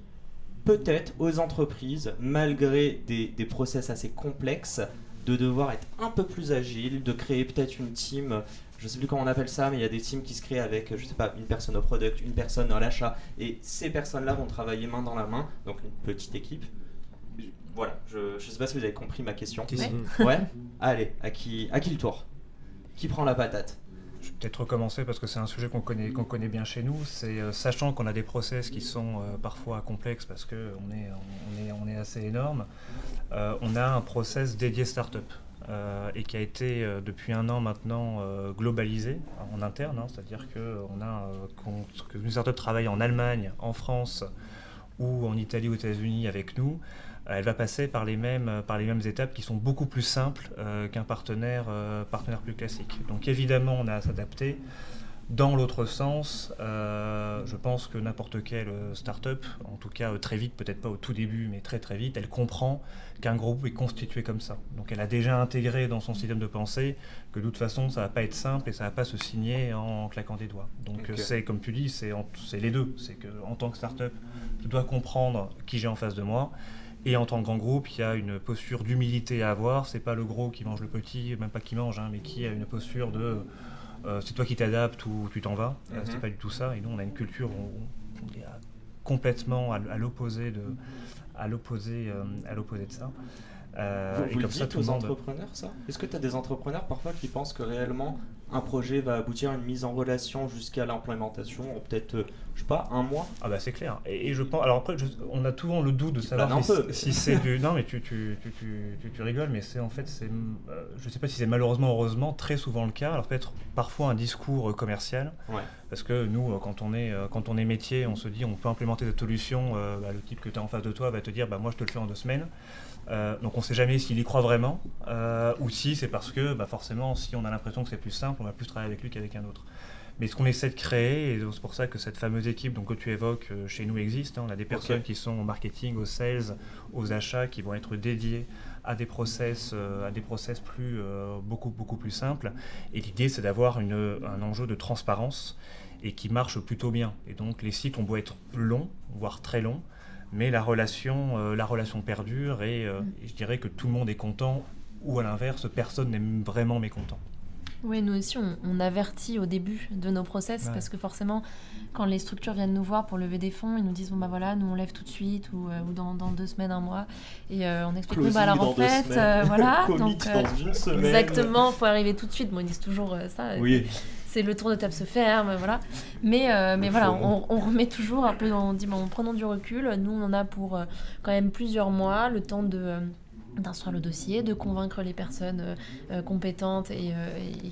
peut-être, aux entreprises, malgré des process assez complexes, de devoir être un peu plus agile, de créer peut-être une team, je ne sais plus comment on appelle ça, mais il y a des teams qui se créent avec, je sais pas, une personne au product, une personne à l'achat, et ces personnes-là vont travailler main dans la main, donc une petite équipe. Voilà, je ne sais pas si vous avez compris ma question. Ouais. Allez, à qui le tour? Qui prend la patate? Je vais peut-être recommencer parce que c'est un sujet qu'on connaît bien chez nous. C'est sachant qu'on a des process qui sont parfois complexes parce qu'on est assez énorme. On a un process dédié startup et qui a été depuis 1 an maintenant globalisé en interne. C'est-à-dire qu'une startup travaille en Allemagne, en France ou en Italie ou aux États-Unis avec nous. Elle va passer par les mêmes étapes qui sont beaucoup plus simples qu'un partenaire plus classique. Donc évidemment, on a à s'adapter. Dans l'autre sens, je pense que n'importe quelle start-up, en tout cas très vite, peut-être pas au tout début, mais très très vite, elle comprend qu'un groupe est constitué comme ça. Donc elle a déjà intégré dans son système de pensée que de toute façon, ça ne va pas être simple et ça ne va pas se signer en claquant des doigts. Donc c'est, comme tu dis, c'est les deux. C'est qu'en tant que start-up, je dois comprendre qui j'ai en face de moi. Et en tant que grand groupe, il y a une posture d'humilité à avoir. C'est pas le gros qui mange le petit, même pas qui mange, mais qui a une posture de c'est toi qui t'adaptes ou tu t'en vas. C'est pas du tout ça. Et nous, on a une culture où on est complètement à l'opposé de ça. Vous le dites aux entrepreneurs, ça? Est-ce que tu as des entrepreneurs parfois qui pensent que réellement un projet va aboutir à une mise en relation jusqu'à l'implémentation en peut-être, je sais pas, 1 mois? Ah bah c'est clair. Et je pense. Alors après, on a souvent le doute de savoir si c'est du. Non mais tu rigoles, mais c'est en fait je sais pas si c'est malheureusement heureusement très souvent le cas. Alors peut-être parfois un discours commercial. Ouais. Parce que nous, quand on est métier, on se dit on peut implémenter cette solution. Le type que tu as en face de toi va te dire moi je te le fais en 2 semaines. Donc on ne sait jamais s'il y croit vraiment ou si c'est parce que forcément si on a l'impression que c'est plus simple, on va plus travailler avec lui qu'avec un autre. Mais ce qu'on essaie de créer, et c'est pour ça que cette fameuse équipe que tu évoques chez nous existe, on a des personnes qui sont au marketing, aux sales, aux achats, qui vont être dédiées à des process beaucoup plus simples. Et l'idée c'est d'avoir un enjeu de transparence et qui marche plutôt bien. Et donc les cycles ont beau être longs, voire très longs, mais la relation perdure et je dirais que tout le monde est content ou à l'inverse, personne n'est vraiment mécontent. Oui, nous aussi, on avertit au début de nos process parce que forcément, quand les structures viennent nous voir pour lever des fonds, ils nous disent voilà, nous on lève tout de suite ou dans 2 semaines, 1 mois, et on explique alors en fait, voilà, donc dans 1 semaine. Exactement, faut arriver tout de suite. Bon, ils disent toujours ça. Oui. C'est le tour de table se ferme, voilà. Mais voilà, on remet toujours un peu, on dit prenons du recul. Nous, on en a pour quand même plusieurs mois, le temps d'instruire le dossier, de convaincre les personnes compétentes et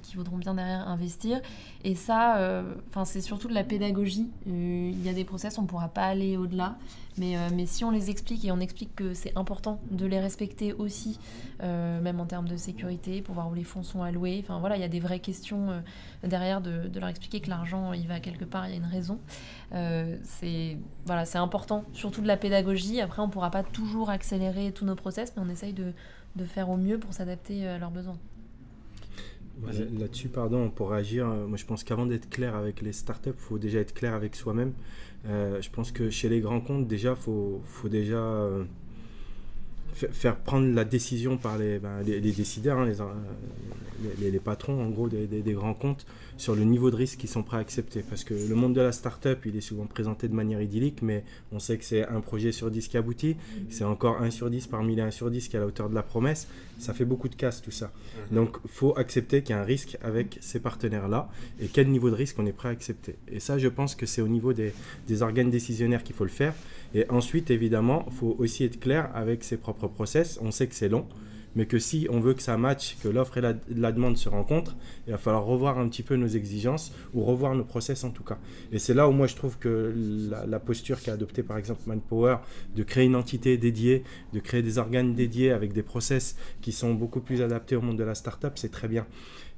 qui voudront bien derrière investir. Et ça, c'est surtout de la pédagogie. Il y a des process, on ne pourra pas aller au-delà. Mais si on les explique et on explique que c'est important de les respecter aussi, même en termes de sécurité, pour voir où les fonds sont alloués. Enfin voilà, il y a des vraies questions derrière de leur expliquer que l'argent, il va quelque part, il y a une raison. C'est important, surtout de la pédagogie. Après, on ne pourra pas toujours accélérer tous nos process, mais on essaye de faire au mieux pour s'adapter à leurs besoins. Là-dessus, pour réagir, moi je pense qu'avant d'être clair avec les startups, il faut déjà être clair avec soi-même. Je pense que chez les grands comptes, déjà, faut déjà faire prendre la décision par les décideurs, les patrons en gros des grands comptes, sur le niveau de risque qu'ils sont prêts à accepter. Parce que le monde de la start-up, il est souvent présenté de manière idyllique, mais on sait que c'est 1 projet sur 10 qui aboutit, c'est encore 1 sur 10 parmi les 1 sur 10 qui est à la hauteur de la promesse. Ça fait beaucoup de casse tout ça. Donc il faut accepter qu'il y a un risque avec ces partenaires-là et quel niveau de risque on est prêt à accepter. Et ça, je pense que c'est au niveau des organes décisionnaires qu'il faut le faire. Et ensuite, évidemment, il faut aussi être clair avec ses propres process. On sait que c'est long, mais que si on veut que ça matche, que l'offre et la demande se rencontrent, il va falloir revoir un petit peu nos exigences ou revoir nos process en tout cas. Et c'est là où moi je trouve que la posture qu'a adoptée par exemple Manpower, de créer une entité dédiée, de créer des organes dédiés avec des process qui sont beaucoup plus adaptés au monde de la startup, c'est très bien.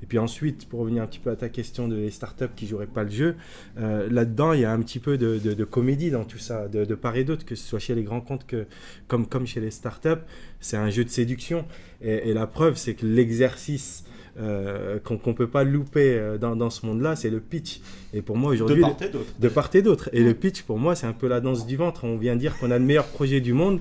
Et puis ensuite, pour revenir un petit peu à ta question des startups qui ne joueraient pas le jeu, là-dedans, il y a un petit peu de comédie dans tout ça, de part et d'autre, que ce soit chez les grands comptes comme chez les startups. C'est un jeu de séduction. Et la preuve, c'est que l'exercice qu'on ne peut pas louper dans ce monde-là, c'est le pitch. Et pour moi, aujourd'hui... De part et d'autre. Et le pitch, pour moi, c'est un peu la danse du ventre. On vient dire qu'on a le meilleur projet du monde.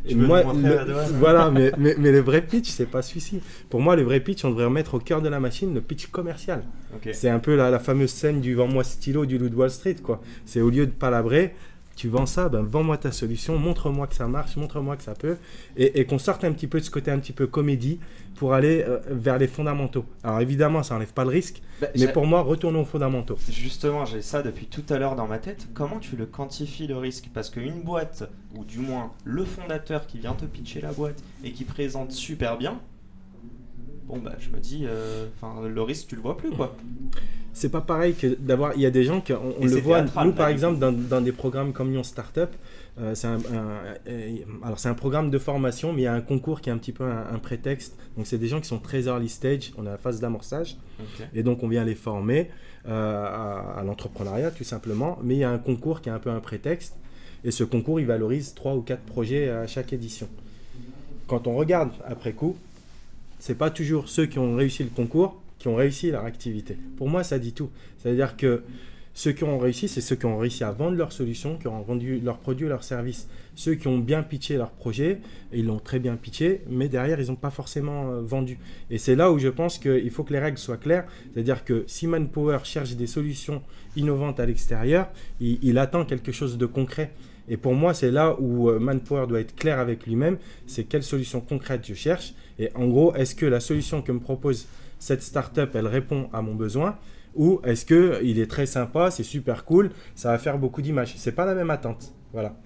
Voilà, mais le vrai pitch, c'est pas celui-ci. Pour moi, le vrai pitch, on devrait remettre au cœur de la machine le pitch commercial. Okay. C'est un peu la fameuse scène du vends-moi stylo du loup de Wall Street, quoi. C'est au lieu de palabrer, tu vends ça, ben vends-moi ta solution, montre-moi que ça marche, montre-moi que ça peut, et qu'on sorte un petit peu de ce côté un petit peu comédie pour aller vers les fondamentaux. Alors évidemment, ça n'enlève pas le risque, mais pour moi, retournons aux fondamentaux. Justement, j'ai ça depuis tout à l'heure dans ma tête. Comment tu le quantifies le risque? Parce qu'une boîte, ou du moins le fondateur qui vient te pitcher la boîte et qui présente super bien, bon bah je me dis, le risque tu le vois plus quoi. C'est pas pareil que d'avoir. Il y a des gens on le voit. Nous par exemple dans des programmes comme Lyon Startup, c'est un programme de formation, mais il y a un concours qui est un petit peu un prétexte. Donc c'est des gens qui sont très early stage, on est à la phase d'amorçage, et donc on vient les former à l'entrepreneuriat tout simplement. Mais il y a un concours qui est un peu un prétexte, et ce concours il valorise 3 ou 4 projets à chaque édition. Quand on regarde après coup, c'est pas toujours ceux qui ont réussi le concours qui ont réussi leur activité. Pour moi, ça dit tout. C'est-à-dire que ceux qui ont réussi, c'est ceux qui ont réussi à vendre leurs solutions, qui ont vendu leurs produits, leurs services. Ceux qui ont bien pitché leur projet, ils l'ont très bien pitché, mais derrière, ils n'ont pas forcément vendu. Et c'est là où je pense qu'il faut que les règles soient claires. C'est-à-dire que si Manpower cherche des solutions innovantes à l'extérieur, il attend quelque chose de concret. Et pour moi, c'est là où Manpower doit être clair avec lui-même. C'est quelle solution concrète je cherche. Et en gros, est-ce que la solution que me propose cette startup, elle répond à mon besoin, ou est-ce qu'il est très sympa, c'est super cool, ça va faire beaucoup d'images. C'est pas la même attente. Voilà.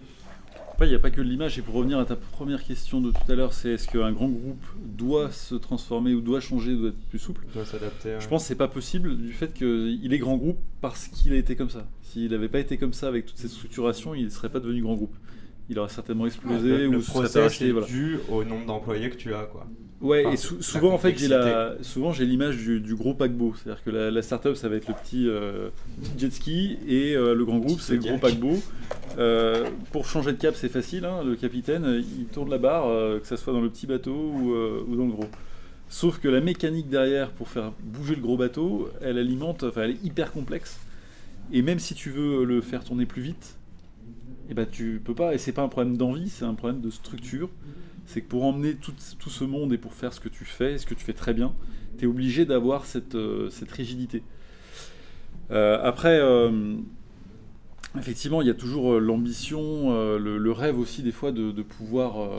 Après, il n'y a pas que de l'image. Et pour revenir à ta première question de tout à l'heure, c'est est-ce qu'un grand groupe doit se transformer ou doit changer, doit être plus souple, doit s'adapter. Je pense que c'est pas possible du fait qu'il est grand groupe parce qu'il a été comme ça. S'il n'avait pas été comme ça avec toute cette structuration, il ne serait pas devenu grand groupe. Il aurait certainement explosé ou se serait arraché. Voilà. Dû au nombre d'employés que tu as, quoi. Ouais, et souvent en fait j'ai l'image du gros paquebot, c'est-à-dire que la startup ça va être le petit jet ski et le grand groupe c'est le gros paquebot. Pour changer de cap c'est facile, hein, le capitaine il tourne la barre, que ça soit dans le petit bateau ou dans le gros. Sauf que la mécanique derrière pour faire bouger le gros bateau, elle est hyper complexe. Et même si tu veux le faire tourner plus vite, et ben tu peux pas. Et c'est pas un problème d'envie, c'est un problème de structure. C'est que pour emmener tout ce monde et pour faire ce que tu fais très bien, tu es obligé d'avoir cette rigidité. Après, effectivement, il y a toujours l'ambition, le rêve aussi des fois de pouvoir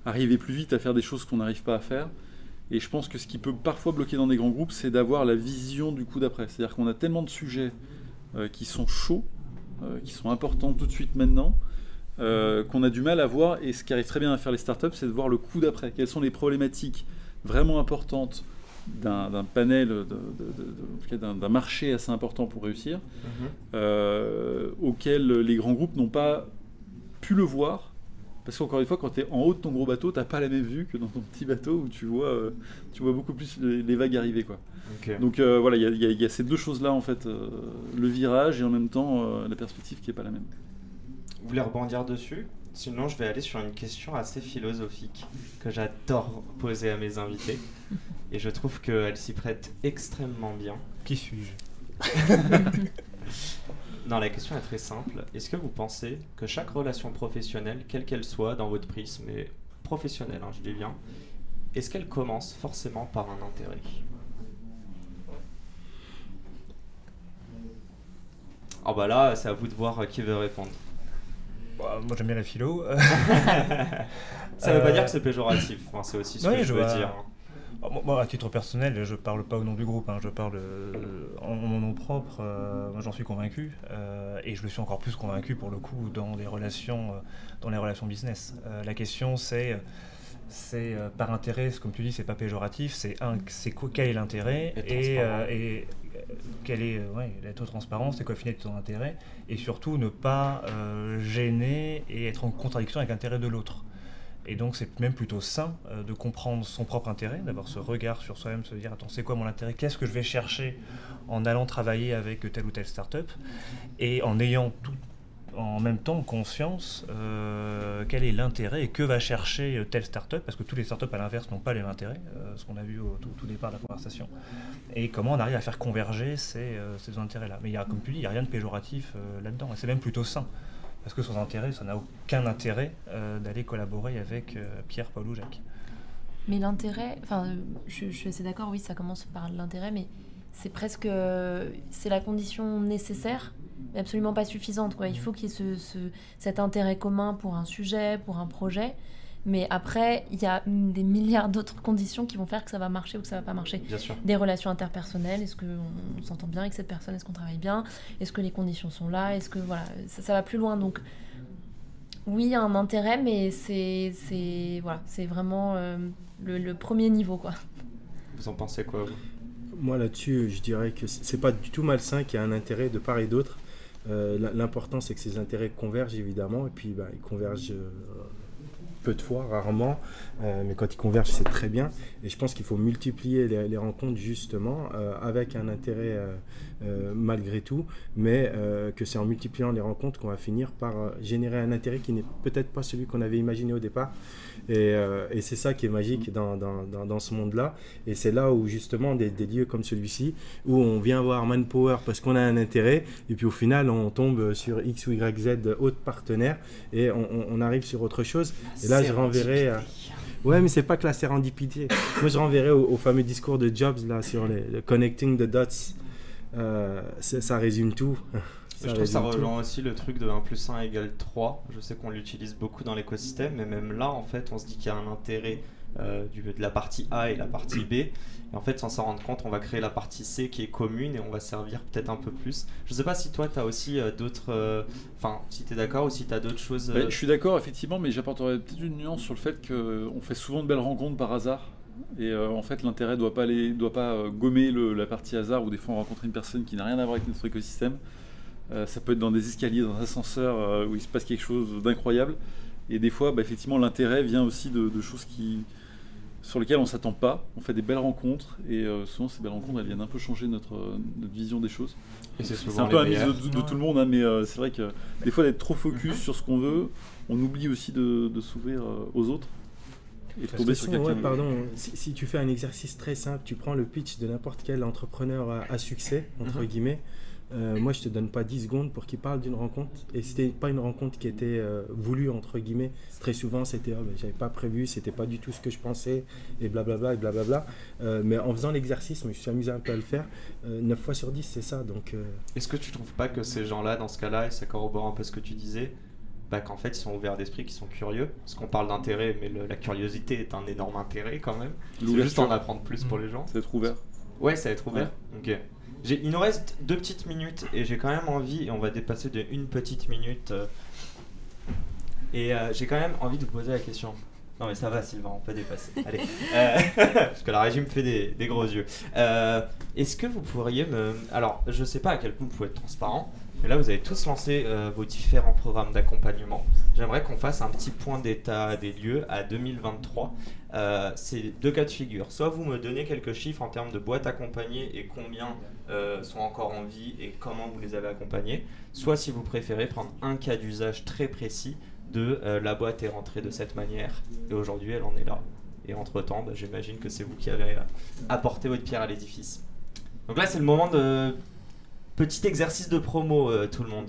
arriver plus vite à faire des choses qu'on n'arrive pas à faire. Et je pense que ce qui peut parfois bloquer dans des grands groupes, c'est d'avoir la vision du coup d'après. C'est-à-dire qu'on a tellement de sujets qui sont chauds, qui sont importants tout de suite maintenant, qu'on a du mal à voir, et ce qui arrive très bien à faire les startups, c'est de voir le coup d'après. Quelles sont les problématiques vraiment importantes d'un panel, d'un marché assez important pour réussir, auquel les grands groupes n'ont pas pu le voir, parce qu'encore une fois, quand tu es en haut de ton gros bateau, tu n'as pas la même vue que dans ton petit bateau où tu vois beaucoup plus les vagues arriver, quoi. Okay. Donc voilà, il y a ces deux choses-là, en fait, le virage et en même temps la perspective qui n'est pas la même. Vous voulez rebondir dessus? Sinon, je vais aller sur une question assez philosophique que j'adore poser à mes invités. Et je trouve qu'elle s'y prête extrêmement bien. Qui suis-je? Non, la question est très simple. Est-ce que vous pensez que chaque relation professionnelle, quelle qu'elle soit dans votre prisme, et professionnelle, hein, je dis bien, est-ce qu'elle commence forcément par un intérêt? Oh bah là, c'est à vous de voir qui veut répondre. Moi j'aime bien la philo. Ça veut pas dire que c'est péjoratif, enfin, c'est aussi ce que je veux dire. Moi, à titre personnel, je parle pas au nom du groupe, hein, je parle en mon nom propre. Moi, j'en suis convaincu, et je le suis encore plus convaincu pour le coup dans les relations business. La question, c'est c'est par intérêt, comme tu dis, c'est pas péjoratif, c'est quel est l'intérêt et quelle est la taux de transparence, c'est quoi finir ton intérêt, et surtout ne pas gêner et être en contradiction avec l'intérêt de l'autre. Et donc c'est même plutôt sain de comprendre son propre intérêt, d'avoir ce regard sur soi-même, se dire attends, c'est quoi mon intérêt, qu'est-ce que je vais chercher en allant travailler avec telle ou telle start-up, et en ayant en même temps conscience quel est l'intérêt et que va chercher telle start-up, parce que toutes les start-up à l'inverse n'ont pas les mêmes intérêts, ce qu'on a vu au tout départ de la conversation, et comment on arrive à faire converger ces intérêts-là. Mais comme tu dis, il n'y a rien de péjoratif là-dedans, et c'est même plutôt sain. Parce que sans intérêt, ça n'a aucun intérêt d'aller collaborer avec Pierre, Paul ou Jacques. Mais l'intérêt, je suis assez d'accord, oui, ça commence par l'intérêt, mais c'est presque, c'est la condition nécessaire, mais absolument pas suffisante, quoi. Il faut qu'il y ait cet intérêt commun pour un sujet, pour un projet. Mais après, il y a des milliards d'autres conditions qui vont faire que ça va marcher ou que ça va pas marcher. Bien sûr. Des relations interpersonnelles, est-ce qu'on s'entend bien avec cette personne, est-ce qu'on travaille bien, est-ce que les conditions sont là, est-ce que voilà, ça va plus loin. Donc oui, il y a un intérêt, mais c'est vraiment le premier niveau, quoi. Vous en pensez quoi, vous ? Moi là-dessus, je dirais que c'est pas du tout malsain qu'il y a un intérêt de part et d'autre. L'important, c'est que ces intérêts convergent évidemment, et puis ils convergent peu de fois, rarement, mais quand ils convergent, c'est très bien. Et je pense qu'il faut multiplier les rencontres justement avec un intérêt malgré tout, mais que c'est en multipliant les rencontres qu'on va finir par générer un intérêt qui n'est peut-être pas celui qu'on avait imaginé au départ. Et c'est ça qui est magique dans ce monde-là. Et c'est là où justement des lieux comme celui-ci, où on vient voir Manpower parce qu'on a un intérêt, et puis au final on tombe sur X ou Y, Z autres partenaires, et on arrive sur autre chose. Et là je renverrai... Ouais, mais c'est pas que la sérendipité. Moi je renverrai au fameux discours de Jobs là, sur le connecting the dots. Ça résume tout. Je trouve que ça rejoint aussi le truc de 1 + 1 = 3. Je sais qu'on l'utilise beaucoup dans l'écosystème, mais même là, en fait, on se dit qu'il y a un intérêt de la partie A et la partie B. Et en fait, sans s'en rendre compte, on va créer la partie C qui est commune et on va servir peut-être un peu plus. Je sais pas si toi, tu as aussi d'autres... Enfin, si tu es d'accord ou si tu as d'autres choses... Je suis d'accord, effectivement, mais j'apporterais peut-être une nuance sur le fait qu'on fait souvent de belles rencontres par hasard. Et en fait, l'intérêt ne doit pas gommer la partie hasard, où des fois on rencontre une personne qui n'a rien à voir avec notre écosystème. Ça peut être dans des escaliers, dans un ascenseur où il se passe quelque chose d'incroyable. Et des fois, effectivement, l'intérêt vient aussi de choses sur lesquelles on ne s'attend pas. On fait des belles rencontres et souvent ces belles rencontres elles viennent un peu changer notre vision des choses. Et c'est un peu un mix de tout le monde, hein, mais c'est vrai que des fois d'être trop focus sur ce qu'on veut, on oublie aussi de s'ouvrir aux autres. Et de tomber sur quelqu'un. Si tu fais un exercice très simple, tu prends le pitch de n'importe quel entrepreneur à succès, entre guillemets. Moi je te donne pas 10 secondes pour qu'il parle d'une rencontre, et c'était pas une rencontre qui était voulue entre guillemets. Très souvent c'était j'avais pas prévu, c'était pas du tout ce que je pensais, et blablabla et blablabla. Mais en faisant l'exercice, je me suis amusé un peu à le faire, 9 fois sur 10 c'est ça. Donc est-ce que tu trouves pas que ces gens là dans ce cas là, et ça corrobore un peu ce que tu disais, qu'en fait ils sont ouverts d'esprit, qu'ils sont curieux, parce qu'on parle d'intérêt, mais la curiosité est un énorme intérêt quand même. C'est juste en apprendre plus pour les gens. C'est être ouvert. Ouais, ça va être ouvert. Ouais. Ok. Il nous reste 2 petites minutes et j'ai quand même envie, et on va dépasser de 1 petite minute, et j'ai quand même envie de vous poser la question. Non mais ça va Sylvain, on peut dépasser. Allez, parce que la régie me fait des gros yeux. Est-ce que vous pourriez Alors, je sais pas à quel point vous pouvez être transparent, mais là vous avez tous lancé vos différents programmes d'accompagnement. J'aimerais qu'on fasse un petit point d'état des lieux à 2023. C'est 2 cas de figure. Soit vous me donnez quelques chiffres en termes de boîtes accompagnées et combien sont encore en vie et comment vous les avez accompagnées. Soit si vous préférez prendre un cas d'usage très précis de la boîte est rentrée de cette manière et aujourd'hui elle en est là. Et entre-temps, j'imagine que c'est vous qui avez apporté votre pierre à l'édifice. Donc là c'est le moment de petit exercice de promo tout le monde.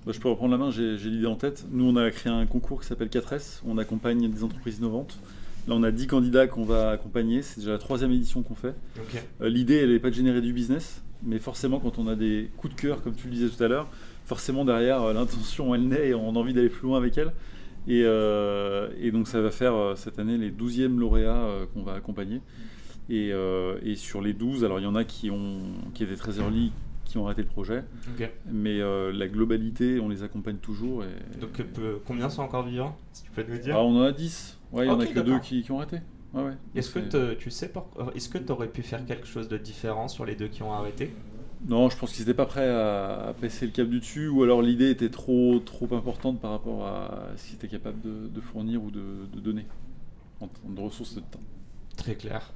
Je peux reprendre la main, j'ai l'idée en tête. Nous on a créé un concours qui s'appelle 4S, on accompagne des entreprises innovantes. Là on a 10 candidats qu'on va accompagner, c'est déjà la 3e édition qu'on fait. Okay. L'idée elle n'est pas de générer du business, mais forcément quand on a des coups de cœur comme tu le disais tout à l'heure, forcément derrière l'intention elle naît et on a envie d'aller plus loin avec elle. Et donc ça va faire cette année les 12e lauréats qu'on va accompagner. Et sur les 12, alors il y en a qui étaient très early, qui ont arrêté le projet, okay. Mais la globalité on les accompagne toujours. Donc combien sont encore vivants, si tu peux nous dire? On en a 10. Ouais, il y en a Ok, que 2 d'accord. qui ont arrêté. Ouais. Est-ce que tu aurais pu faire quelque chose de différent sur les 2 qui ont arrêté? Non, je pense qu'ils n'étaient pas prêts à passer le cap du dessus, ou alors l'idée était trop importante par rapport à ce qu'ils étaient capables de fournir ou de donner en termes de ressources et de temps. Très clair.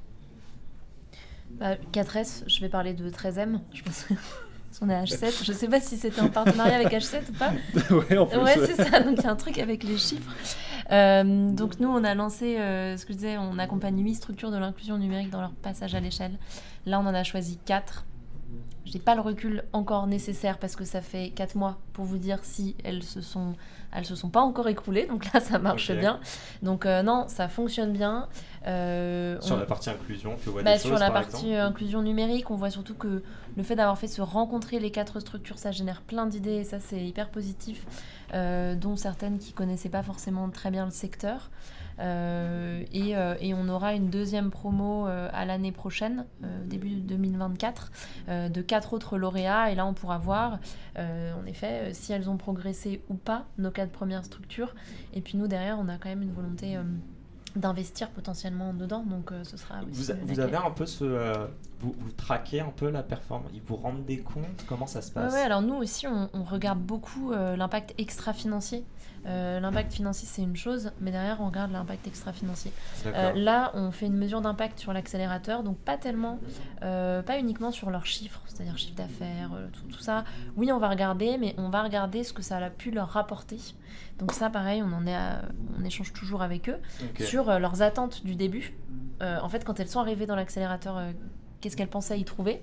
4S, je vais parler de 13M, je pense. Parce qu'on est à H7, je sais pas si c'était en partenariat avec H7 ou pas. Ouais, en plus. Ouais, c'est ça, donc il y a un truc avec les chiffres. Donc nous, on a lancé, ce que je disais, on accompagne 8 structures de l'inclusion numérique dans leur passage à l'échelle. Là, on en a choisi 4. Je n'ai pas le recul encore nécessaire parce que ça fait 4 mois pour vous dire si elles se sont pas encore écroulées. Donc là, ça marche bien. Donc non, ça fonctionne bien. Sur la partie inclusion, tu vois des choses sur la par partie exemple inclusion numérique, on voit surtout que le fait d'avoir fait se rencontrer les 4 structures, ça génère plein d'idées et ça, c'est hyper positif, dont certaines qui connaissaient pas forcément très bien le secteur. Et on aura une deuxième promo à l'année prochaine, début 2024, de 4 autres lauréats. Et là, on pourra voir, en effet, si elles ont progressé ou pas, nos 4 premières structures. Et puis nous, derrière, on a quand même une volonté d'investir potentiellement dedans. Donc ce sera aussi vous avez un peu vous traquez un peu la performance, ils vous rendent des comptes, comment ça se passe? Ouais, alors nous aussi, on regarde beaucoup l'impact extra-financier. L'impact financier, c'est une chose, mais derrière, on regarde l'impact extra-financier. Là, on fait une mesure d'impact sur l'accélérateur, donc pas uniquement sur leurs chiffres, c'est-à-dire chiffre d'affaires, tout ça. Oui, on va regarder, mais on va regarder ce que ça a pu leur rapporter. Donc ça, pareil, on échange toujours avec eux sur leurs attentes du début. En fait, quand elles sont arrivées dans l'accélérateur, qu'est-ce qu'elles pensaient y trouver,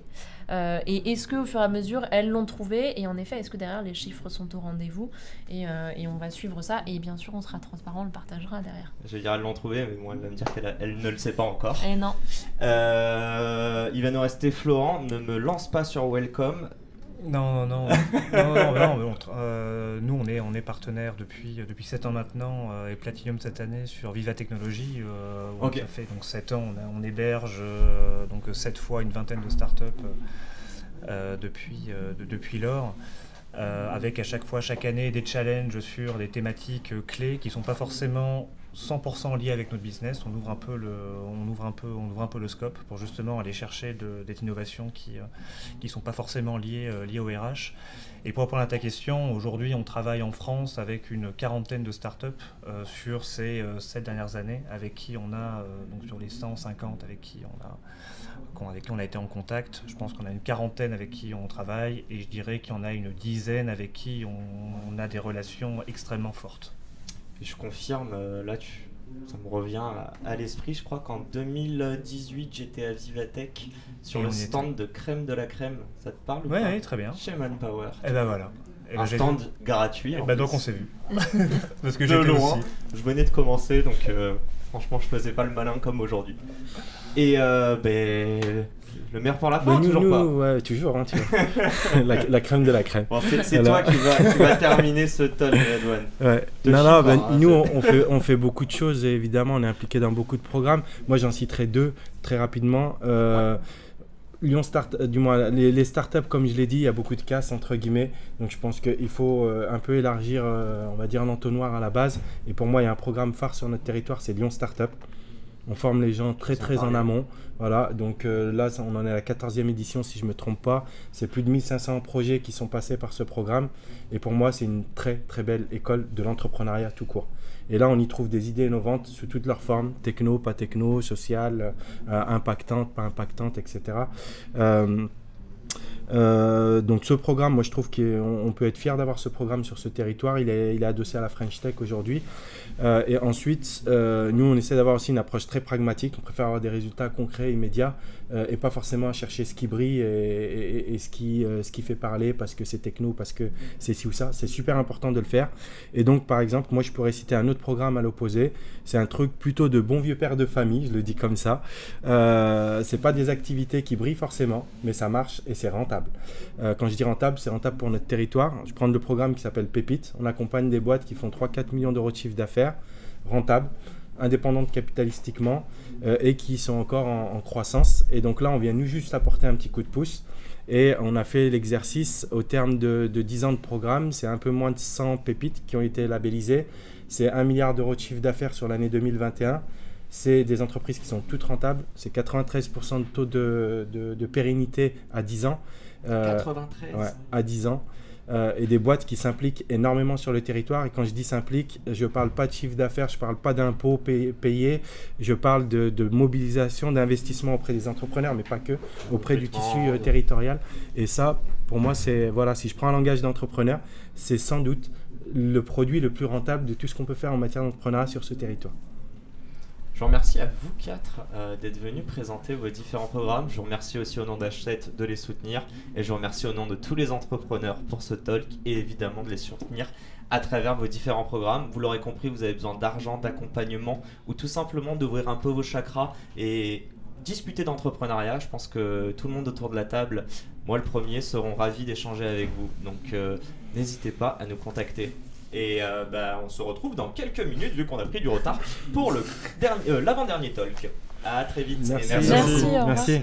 et est-ce qu'au fur et à mesure elles l'ont trouvé, et en effet est-ce que derrière les chiffres sont au rendez-vous, et on va suivre ça, et bien sûr on sera transparent, on le partagera derrière. Je vais dire elles l'ont trouvé, mais moi elle va me dire qu'elle ne le sait pas encore. Et non. Il va nous rester Florent, ne me lance pas sur Welcome. Non. Nous, on est partenaire depuis 7 ans maintenant, et Platinum cette année sur Viva Technologies. Ça fait donc 7 ans, on héberge donc 7 fois une vingtaine de startups depuis lors. Avec à chaque année des challenges sur des thématiques clés qui ne sont pas forcément 100% liés avec notre business. On ouvre un peu le scope pour justement aller chercher des innovations qui sont pas forcément liées au RH. Et pour répondre à ta question, aujourd'hui on travaille en France avec une quarantaine de startups sur ces 7 dernières années, avec qui on a, donc sur les 150 avec qui on a été en contact. Je pense qu'on a une quarantaine avec qui on travaille, et je dirais qu'il y en a une dizaine avec qui on a des relations extrêmement fortes. Et je confirme, ça me revient à l'esprit, je crois qu'en 2018 j'étais à Vivatech sur le stand de Crème de la Crème, ça te parle ou pas? Oui, très bien. Chez Manpower. Et ben voilà. Un stand gratuit. Donc on s'est vu. Parce que de j'étais loin, aussi. je venais de commencer, donc franchement je faisais pas le malin comme aujourd'hui. Et le meilleur pour la fin, toujours pas. Ouais, toujours, hein, tu vois. la crème de la crème. Bon, c'est toi qui va terminer ce talk, Redouane. Ouais. Nous, on fait beaucoup de choses, et évidemment, on est impliqué dans beaucoup de programmes. Moi, j'en citerai 2 très rapidement. Lyon Start, du moins les startups, comme je l'ai dit, il y a beaucoup de casse entre guillemets, donc je pense qu'il faut un peu élargir, on va dire, l'entonnoir à la base. Et pour moi, il y a un programme phare sur notre territoire, c'est Lyon Startup. On forme les gens très en amont. Voilà, donc là, on en est à la 14e édition, si je ne me trompe pas. C'est plus de 1500 projets qui sont passés par ce programme. Et pour moi, c'est une très belle école de l'entrepreneuriat tout court. Et là, on y trouve des idées innovantes sous toutes leurs formes, techno, pas techno, sociales, impactantes, pas impactantes, etc. Donc ce programme, moi je trouve qu'on peut être fier d'avoir ce programme sur ce territoire. Il est adossé à la French Tech aujourd'hui. Et ensuite, nous on essaie d'avoir aussi une approche très pragmatique. On préfère avoir des résultats concrets, immédiats, et pas forcément à chercher ce qui brille et ce qui fait parler parce que c'est techno, parce que c'est ci ou ça. C'est super important de le faire. Et donc par exemple, moi je pourrais citer un autre programme à l'opposé. C'est un truc plutôt de bon vieux père de famille, je le dis comme ça. C'est pas des activités qui brillent forcément, mais ça marche et c'est rentable. Quand je dis rentable, c'est rentable pour notre territoire. Je prends le programme qui s'appelle Pépite. On accompagne des boîtes qui font 3-4 millions d'euros de chiffre d'affaires, rentables, indépendantes capitalistiquement, et qui sont encore en croissance. Et donc là, on vient nous juste apporter un petit coup de pouce. Et on a fait l'exercice au terme de 10 ans de programme. C'est un peu moins de 100 pépites qui ont été labellisées. C'est 1 milliard d'euros de chiffre d'affaires sur l'année 2021. C'est des entreprises qui sont toutes rentables. C'est 93% de taux de pérennité à 10 ans. 93 ouais, à 10 ans. Et des boîtes qui s'impliquent énormément sur le territoire. Et quand je dis s'impliquent, je ne parle pas de chiffre d'affaires, je ne parle pas d'impôts payés, je parle de mobilisation, d'investissement auprès des entrepreneurs, mais pas que, auprès du tissu territorial. Et ça, pour moi, c'est, voilà, si je prends un langage d'entrepreneur, c'est sans doute le produit le plus rentable de tout ce qu'on peut faire en matière d'entrepreneuriat sur ce territoire. Je vous remercie à vous 4 d'être venus présenter vos différents programmes. Je vous remercie aussi au nom d'H7 de les soutenir. Et je vous remercie au nom de tous les entrepreneurs pour ce talk et évidemment de les soutenir à travers vos différents programmes. Vous l'aurez compris, vous avez besoin d'argent, d'accompagnement ou tout simplement d'ouvrir un peu vos chakras et discuter d'entrepreneuriat. Je pense que tout le monde autour de la table, moi le premier, seront ravis d'échanger avec vous. Donc n'hésitez pas à nous contacter. Et on se retrouve dans quelques minutes vu qu'on a pris du retard pour l'avant-dernier talk. À très vite. Merci. Merci, au revoir. Merci.